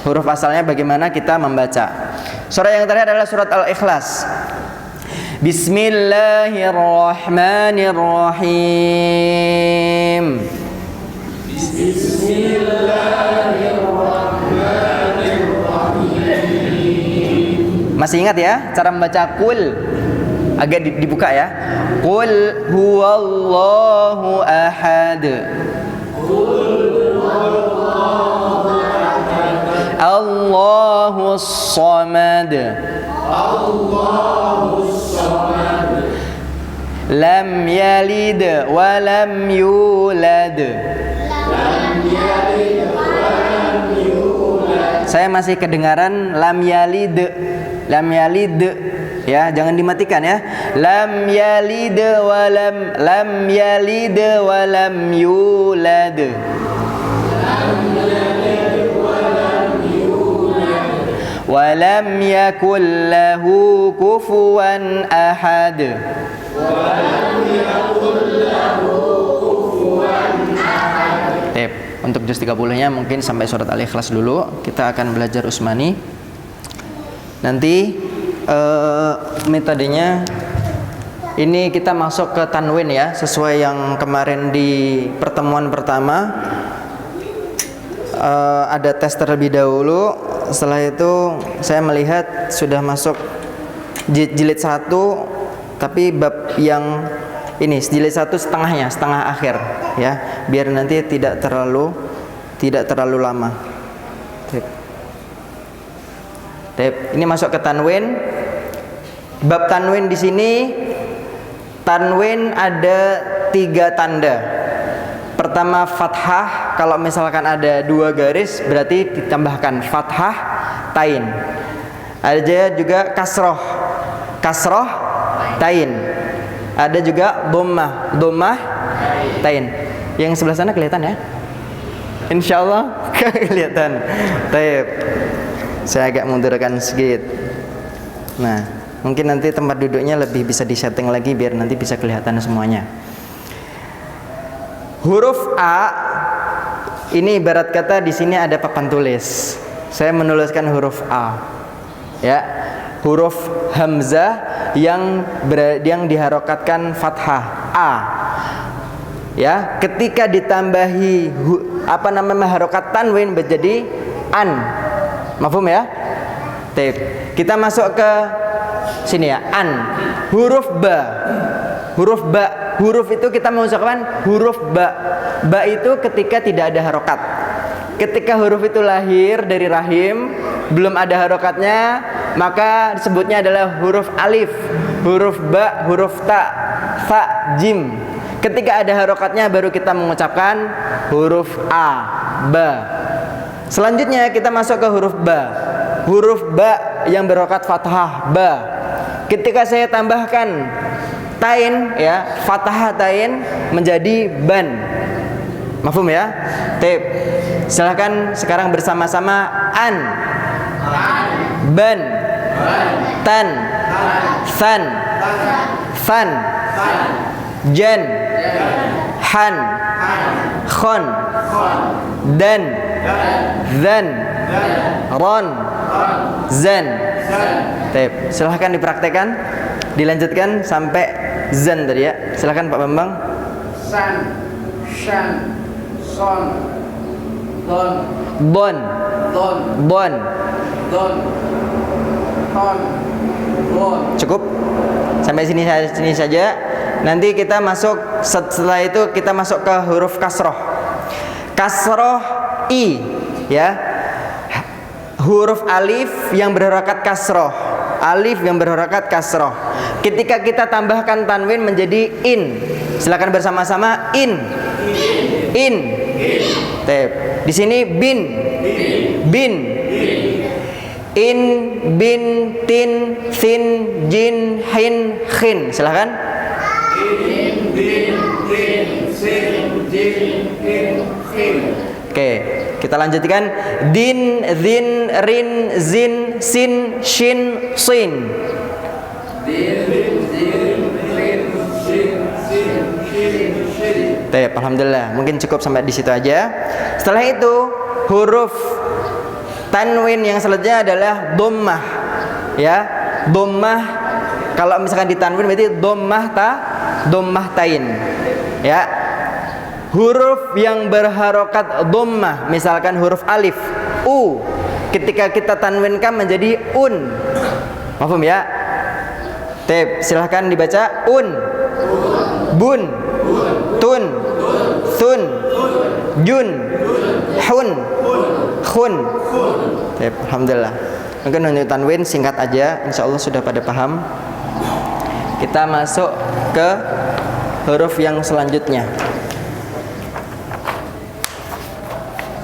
Huruf asalnya bagaimana kita membaca. Surah yang terakhir adalah surat Al-Ikhlas. Bismillahirrahmanirrahim. Bismillahirrahmanirrahim. Masih ingat ya cara membaca kul? Agak dibuka ya. Qul huwallahu ahad. Allahus samad. Lam yalid wa lam yulad. Saya masih kedengaran lam yalid. Lam yalid. Ya, jangan dimatikan ya. Lam yalid wa lam yalid wa lam yulad. Wa lam yakul lahu kufuwan ahad. Untuk juz 30-nya mungkin sampai surat Al-Ikhlas dulu. Kita akan belajar Usmani. Nanti metodenya ini kita masuk ke tanwin ya, sesuai yang kemarin di pertemuan pertama. Ada tes terlebih dahulu. Setelah itu saya melihat sudah masuk jilid 1, tapi bab yang ini jilid 1 setengahnya, setengah akhir ya, biar nanti tidak terlalu lama. Ini masuk ke tanwin. Bab tanwin di sini, tanwin ada 3 tanda. Pertama fathah, kalau misalkan ada 2 garis berarti ditambahkan fathah tain. Ada juga kasroh, kasroh tain. Ada juga dhammah, dhammah tain. Yang sebelah sana kelihatan ya? Insyaallah kelihatan. Taib. Saya agak mundurkan sedikit. Nah, mungkin nanti tempat duduknya lebih bisa disetting lagi biar nanti bisa kelihatan semuanya. Huruf A ini ibarat kata di sini ada papan tulis. Saya menuliskan huruf A. Ya. Huruf hamzah yang diharokatkan fathah A. Ya, ketika ditambahi harokat tanwin menjadi an. Mafhum ya? Baik. Kita masuk ke sini ya. An. Huruf ba. Huruf ba. Huruf itu kita mengucapkan huruf ba. Ba itu ketika tidak ada harokat. Ketika huruf itu lahir dari rahim, belum ada harokatnya, maka disebutnya adalah huruf alif, huruf ba, huruf ta, fa, jim. Ketika ada harokatnya baru kita mengucapkan huruf a, ba. Selanjutnya kita masuk ke huruf ba. Huruf ba yang berharokat fathah, ba. Ketika saya tambahkan tain ya, fathah tain menjadi ban. Mafhum ya? Tip. Silahkan sekarang bersama-sama an, ban, tan, san, fan, jan, han, khon, dan, zan, ron, zan. Tip. Silahkan dipraktekkan, dilanjutkan sampai zan tadi ya. Silahkan Pak Bambang. San, shan, son, don, Bon, don, bon. don, ton, don. Cukup sampai sini saja. Nanti kita masuk, setelah itu kita masuk ke huruf kasroh. Kasroh i ya. Huruf alif yang berharokat kasroh. Alif yang berharokat kasroh. Ketika kita tambahkan tanwin menjadi in. Silakan bersama-sama in. In. Tep. Di sini bin. Bin. In, bin, tin, sin, jin, hin, khin. Silakan. In, bin, tin, sin, jin, hin, khin. Oke, kita lanjutkan. Din, zin, rin, zin, sin, shin, sin. Baik, alhamdulillah. Mungkin cukup sampai di situ aja. Setelah itu, huruf tanwin yang selanjutnya adalah dhammah. Ya, dhammah. Kalau misalkan ditanwin berarti dhammah tain. Ya. Huruf yang berharokat dhammah, misalkan huruf alif, u, ketika kita tanwinkan menjadi un. Paham ya? Tep, silahkan dibaca un, bun, tun, sun, jun, hun, khun. Tep, alhamdulillah. Mungkin untuk tanwin singkat aja, insya Allah sudah pada paham. Kita masuk ke huruf yang selanjutnya.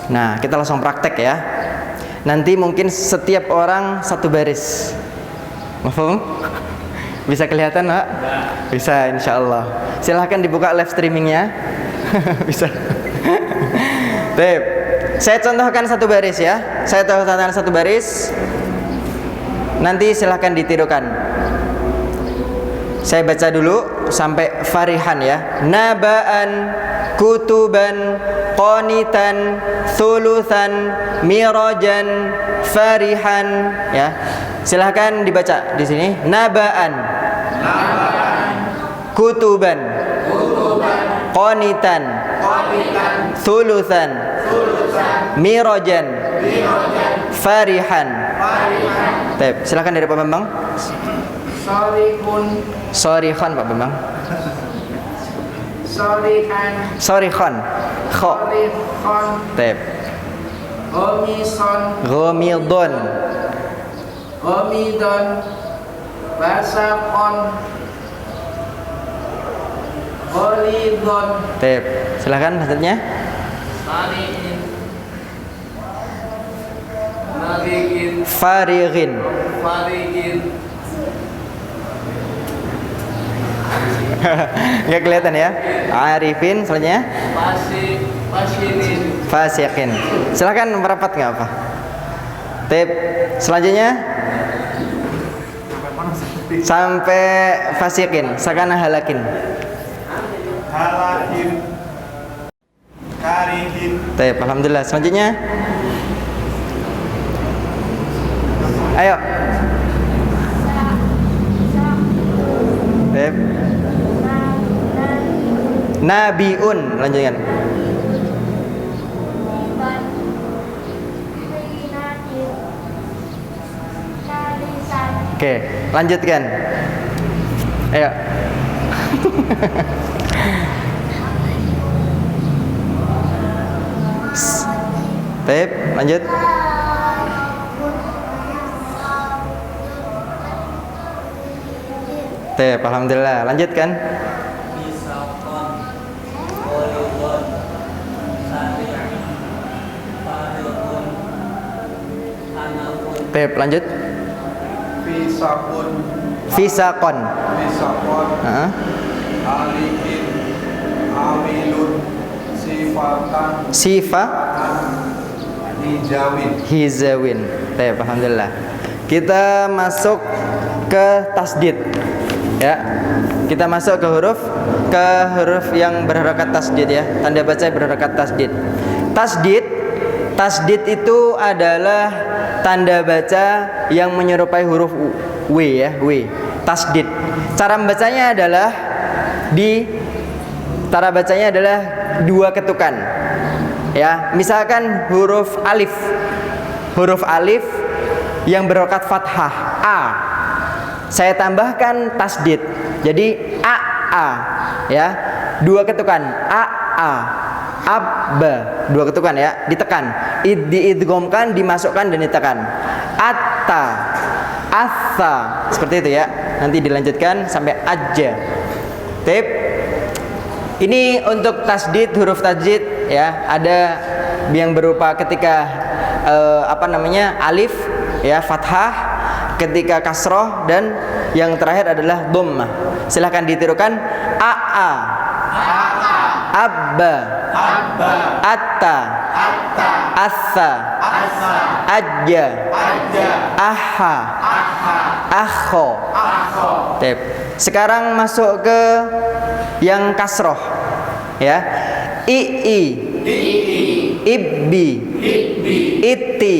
Nah, kita langsung praktek ya. Nanti mungkin setiap orang satu baris. Mahfum? Bisa kelihatan, Pak? Bisa, insya Allah. Silahkan dibuka live streamingnya. Bisa. Baik. Saya contohkan satu baris ya. Saya contohkan satu baris. Nanti silahkan ditirukan. Saya baca dulu sampai farihan ya. Naba'an, kutuban, qanitan, thuluthan, mirajan, farihan ya. Silahkan dibaca di sini. Naba'an, kutuban, qanitan, thuluthan, mirajan, farihan. Baik, silahkan dari Pak Bambang. Sorihun Pak Bambang. Sorihun. Kho. Baik. Ghamidun. Basakon, Ghalidun. Baik, silakan hasilnya. Farigin. Nggak kelihatan ya. Arifin, selanjutnya. Fasikin. Silakan merapat nggak apa. Tip. Selanjutnya. Sampai fasikin. Sakana halakin. Karihin. Tip. Alhamdulillah. Selanjutnya. Ayo. Tip. Nabiun, lanjutkan. Oke, lanjutkan. Ayo. Tip, lanjut. Tip, alhamdulillah. Lanjutkan. Tip, lanjut. Fisakon. Alikin, amilun, sifatan, hizawin. Tip, alhamdulillah. Kita masuk ke tasdid. Ya. Kita masuk ke huruf yang berharakat tasdid ya. Tanda baca berharakat tasdid. Tasdid itu adalah tanda baca yang menyerupai huruf W ya, W. Tasdid. Cara bacanya adalah dua ketukan. Ya, misalkan huruf alif. Huruf alif yang berharakat fathah A. Saya tambahkan tasdid. Jadi A ya. Dua ketukan A. Abba, dua ketukan ya, ditekan, diidghamkan, dimasukkan dan ditekan. Atta, assa, seperti itu ya. Nanti dilanjutkan sampai aja. Tip. Ini untuk tasdid, huruf tasdid ya. Ada yang berupa ketika alif ya, fathah, ketika kasroh, dan yang terakhir adalah dhammah. Silahkan ditirukan. Abba, atta, Assa. Ajja. Aha. Akho. Tep. Sekarang masuk ke yang kasroh, ya. Ii. Ibbi. Iti.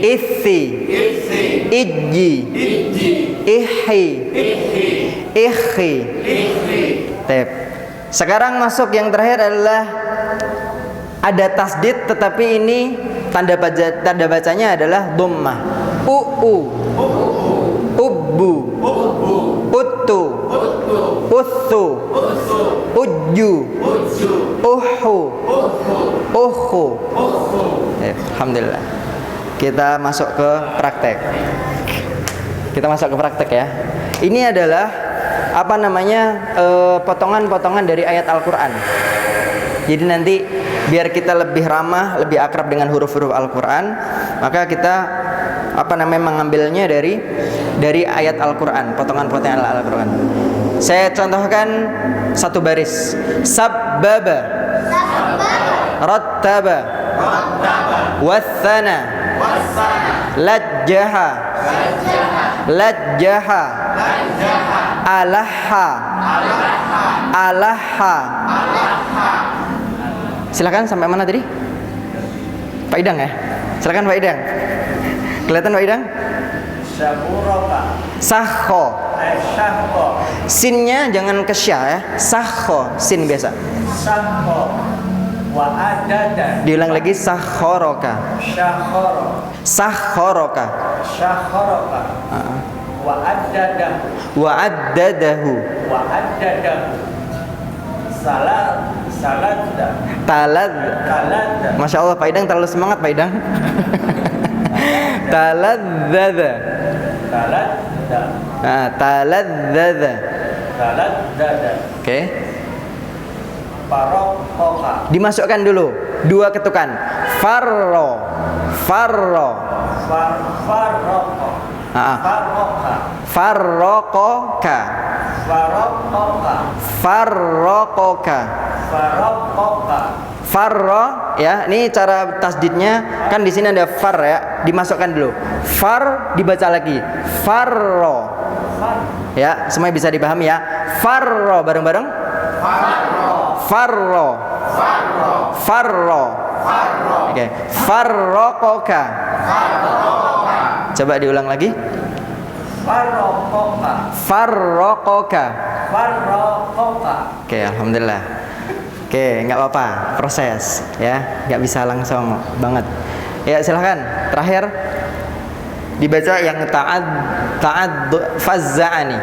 Ithi. Ijji. Ihi. Ikhi. Tep. Sekarang masuk yang terakhir adalah ada tasdid, tetapi ini tanda bacanya adalah dhammah. Ubbu. Uttu. Uthu. Ujju. Uhu. Uhu. Alhamdulillah. Kita masuk ke praktek. Ya. Ini adalah potongan-potongan dari ayat Al-Qur'an. Jadi nanti biar kita lebih ramah, lebih akrab dengan huruf-huruf Al-Qur'an, maka kita mengambilnya dari ayat Al-Qur'an, potongan-potongan Al-Qur'an. Saya contohkan satu baris. Sabbaba. Rattaba. Wathana. Lajjaha. Lajjaha. Alaha. Alaha. Silakan sampai mana tadi? Pak Idang ya? Silakan Pak Idang. Kelihatan Pak Idang? Sahho. Sinnya jangan ke sya ya. Sahho, sin biasa. Wa adada. Diulang lagi, sahhoroka. Sahhoroka. Wa addadahu. Wa addadahu. Talad. Masya Allah Pak Idang terlalu semangat Pak Idang. Taladzada. Taladzada. Oke. Dimasukkan dulu 2 ketukan. Farro. Farrokoka. Farro ya, ini cara tasdidnya kan di sini ada far ya, dimasukkan dulu. Far dibaca lagi. Farro. Ya, semuanya bisa dipahami ya. Farro bareng-bareng. Farro. Oke. Farrokoka. Coba diulang lagi. Farrokoka. Oke, alhamdulillah. Oke, nggak apa-apa, proses ya, nggak bisa langsung banget. Ya silahkan. Terakhir dibaca yang ta'ad fazza'ani.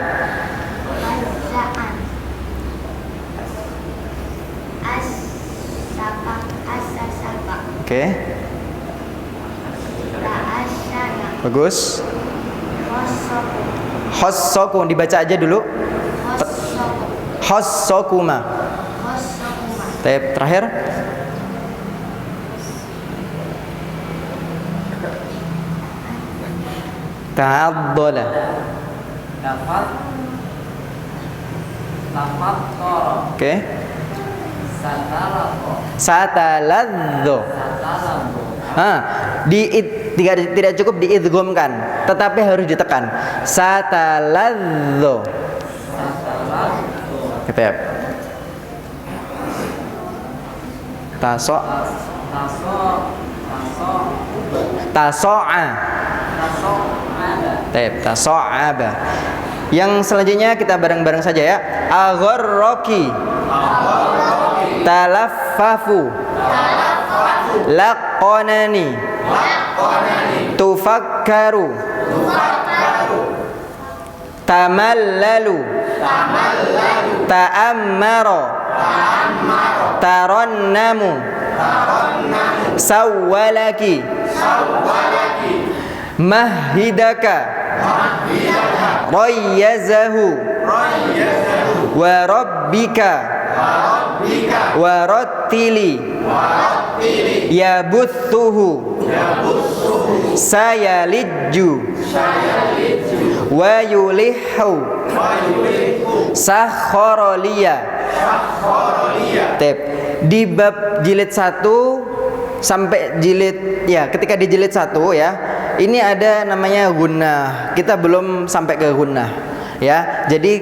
Oke. Bagus. Hossoku dibaca aja dulu. Hossokuma. Terakhir. Ta'addola. Oke. Sataladzo. Tidak cukup diidghamkan, tetapi harus ditekan. Sataladzo. Kita taso'aba. Yang selanjutnya kita bareng-bareng saja ya. Agharraki. Talaffafu. Laqanani. Tufakkaru. Tamallalu. Ta'ammara. Tarannamu. Sawwalaki. Mahidaka. Rayyazahu. Wa rabbika. Wa rattili. Yabuthuhu. Sayalijju. Wa yulihu. Sakhoroliya. Di bab jilid 1 sampai jilid ya, ketika di jilid 1 ya, ini ada namanya gunnah. Kita belum sampai ke gunnah ya. Jadi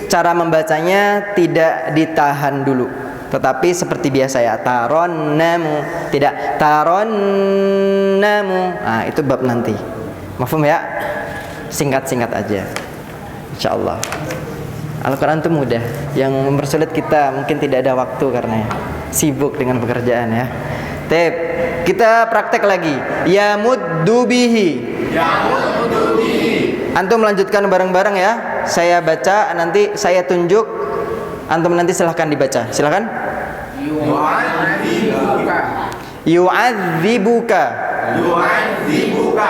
cara membacanya tidak ditahan dulu, tetapi seperti biasa ya, taronnamu, tidak taronnamu. Nah, itu bab nanti. Mafhum ya? Singkat-singkat aja, insyaallah. Al-Quran itu mudah. Yang mempersulit kita mungkin tidak ada waktu karena sibuk dengan pekerjaan ya. Tep, kita praktek lagi. Yamuddu bihi. Yamuddu bihi. Antum melanjutkan bareng-bareng ya. Saya baca, nanti saya tunjuk. Antum nanti silahkan dibaca. Silahkan. Yu'adzibuka. Yu'adzibuka. Yu'adzibuka.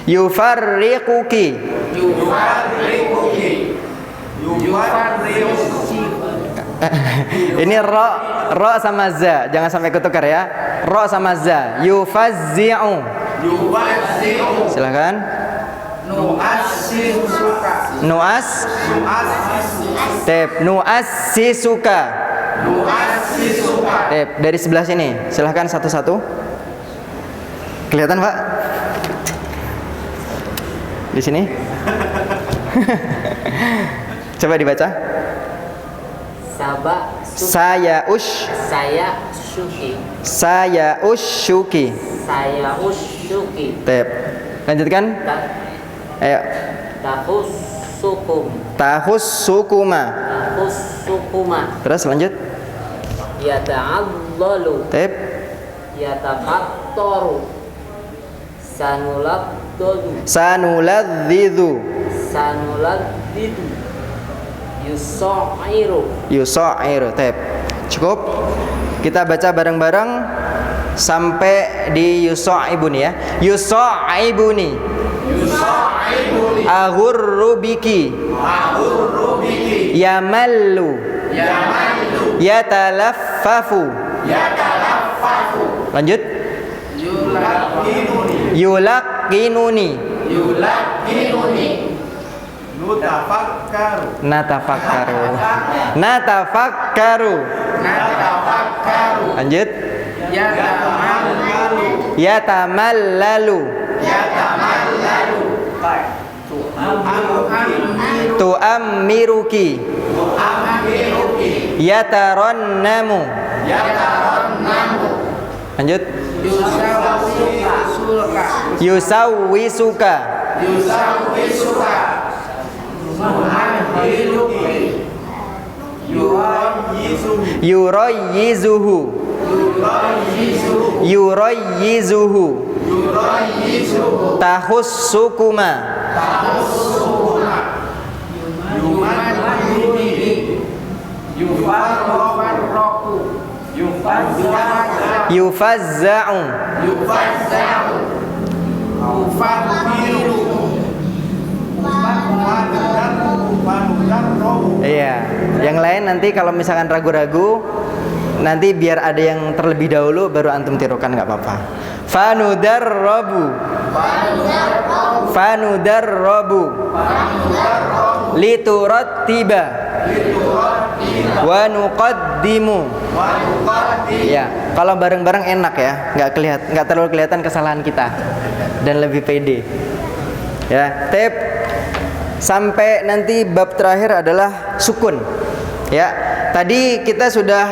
Yufarriquki. Yufarriquki. Yufarriquki. Yufarriquki. Ini ro sama za, jangan sampai ketukar ya. Ro sama za. Yufazzi'u. Yufazi'u. Silakan. Nu'assisuka. Nu'assisuka. Nu'assisuka. Dari sebelah sini. Silakan satu-satu. Kelihatan, Pak? Di sini. Coba dibaca. Saya ushuki. Lanjutkan. Ayo. Tahussukuma. Terus lanjut. Yata'adzalu. Yataqattaru. Sanuladhidu. Yusairu. Cukup. Kita baca bareng-bareng sampai di yusaibuni ya. Yusaibuni. Aghurrubiki. Yamallu. Yatalaffafu. Lanjut. Yulaqinuni. Natafakkaru. Lanjut. Yatamallalu. Tu'ammiruki. Yatarannamu. Lanjut. Yusawwisuka. Yurayyizuhu. Tahussukuma. Yufazza'u. Iya, yang lain nanti kalau misalkan ragu-ragu, nanti biar ada yang terlebih dahulu baru antum tirukan, nggak apa-apa. Fanudarrabu. Liturattiba. Wa nuqaddimu. Ya, kalau bareng-bareng enak ya, nggak terlalu kelihatan kesalahan kita dan lebih pede. Ya, sampai nanti bab terakhir adalah sukun. Ya, tadi kita sudah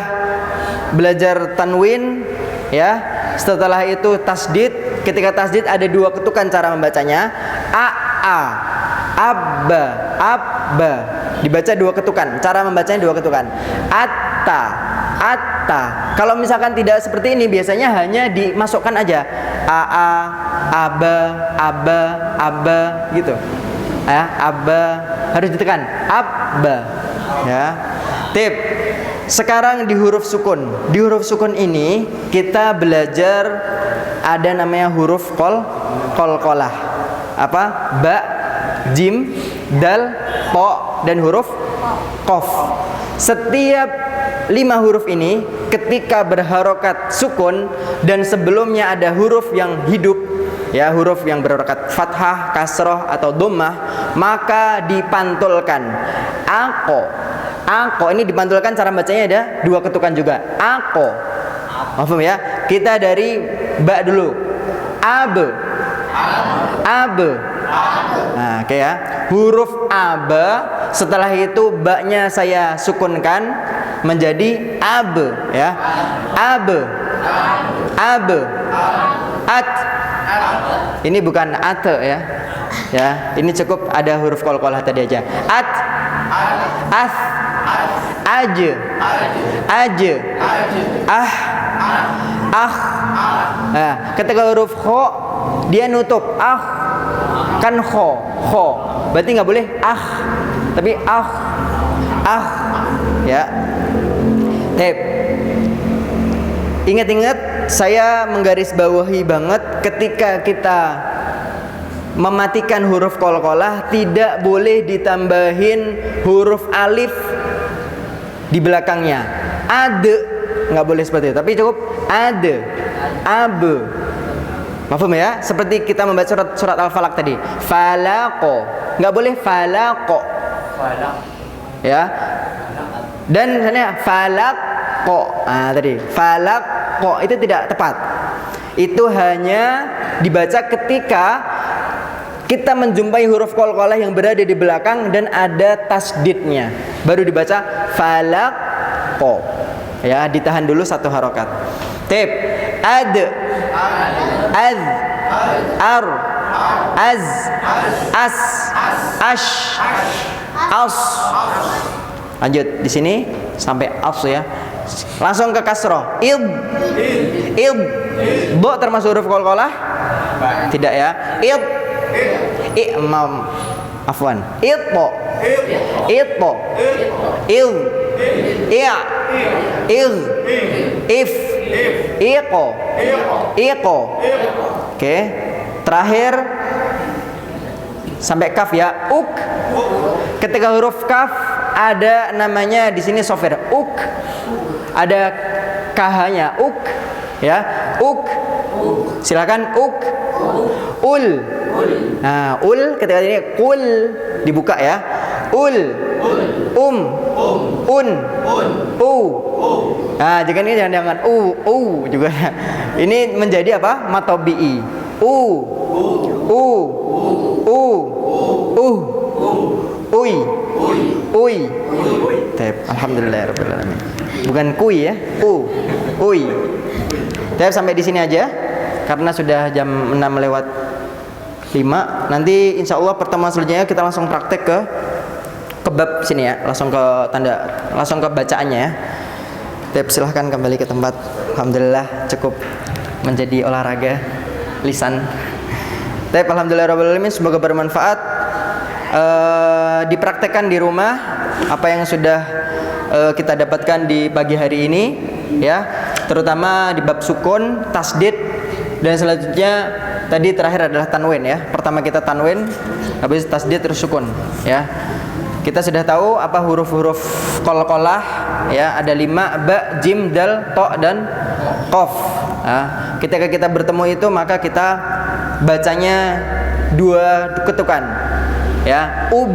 belajar tanwin ya. Setelah itu tasdid. Ketika tasdid ada 2 ketukan cara membacanya. Abba. Dibaca 2 ketukan. Cara membacanya 2 ketukan. Atta. Kalau misalkan tidak seperti ini, biasanya hanya dimasukkan aja. Aba gitu. Ya, abba harus ditekan. Abba. Ya. Tip. Sekarang di huruf sukun. Di huruf sukun ini kita belajar ada namanya huruf qalqalah. Apa? Ba, jim, dal, to, dan huruf qaf. Setiap 5 huruf ini ketika berharokat sukun dan sebelumnya ada huruf yang hidup, ya, huruf yang berharokat fathah, kasroh atau dhammah, maka dipantulkan. Ako ini dipantulkan, cara bacanya ada 2 ketukan juga. Ako. Paham ya? Kita dari ba dulu. Abe. Abe. Nah, oke ya. Huruf aba, setelah itu ba-nya saya sukunkan menjadi abe ya. Abe. Abe. At. Ini bukan ate ya. Ya, ini cukup ada huruf qalqalah tadi aja. At. As. Aje. Aje. Ah. Ah. Nah, ketika huruf kho dia nutup ah. Kan kho. Berarti nggak boleh ah. Tapi ah. Ah. Ya. Tep. Ingat-ingat, saya menggarisbawahi banget ketika kita mematikan huruf qalqalah tidak boleh ditambahin huruf alif di belakangnya. Ade, nggak boleh seperti itu. Tapi cukup ade, abe. Paham ya? Seperti kita membaca surat Al-Falaq tadi. Falaqo, nggak boleh falaqo. Ya. Dan misalnya falaqo. Nah, tadi falaqo itu tidak tepat. Itu hanya dibaca ketika kita menjumpai huruf qalqalah yang berada di belakang dan ada tasdidnya. Baru dibaca falaqo. Ya, ditahan dulu 1 harokat. Tip. Ad. Az. Ar. Az. As. Ash. As. Lanjut di sini sampai as ya. Langsung ke kasroh. Ib. Ib. Bo termasuk huruf qalqalah? Tidak ya. Ib. Imam. Afwan. Ipo. Ipo. Il. Ia. Il. If. Iko. Iko. Oke. Terakhir sampai kaf ya. Uk. Ketika huruf kaf ada namanya di sini sofir. Uk. Ada kahanya. Uk. Ya. Uk. Silakan uk. Ul. Nah, ul ketika ini kul dibuka ya. Ul. Un. U. Nah, jika ini jangan juga. Ini menjadi apa? Matobi'i. Ui. Alhamdulillahirabbil alamin. Bukan kui ya. Ui. Sampai di sini aja karena sudah jam 6 lewat 5. Nanti insya Allah pertemuan selanjutnya kita langsung praktek ke bab sini ya, langsung ke bacaannya ya. Silahkan kembali ke tempat. Alhamdulillah cukup menjadi olahraga lisan. Alhamdulillahirabbil alamin, semoga bermanfaat. Dipraktekkan di rumah apa yang sudah kita dapatkan di pagi hari ini ya, terutama di bab sukun, tasdid, dan selanjutnya tadi terakhir adalah tanwin ya. Pertama kita tanwin, habis tasdid terus sukun ya. Kita sudah tahu apa huruf-huruf qalqalah ya, ada 5, ba, jim, dal, to, dan qaf. Nah, ketika kita bertemu itu maka kita bacanya 2 ketukan ya. Ub,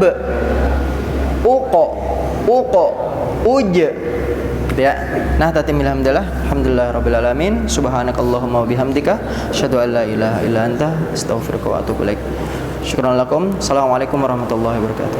uqo, uj ya. Nah, tatimil hamdalah. Alhamdulillahirabbil alamin. Subhanakallahumma wa bihamdika asyhadu an la ilaha illa anta astaghfiruka wa atubu ilaik. Syukran lakum. Assalamualaikum warahmatullahi wabarakatuh.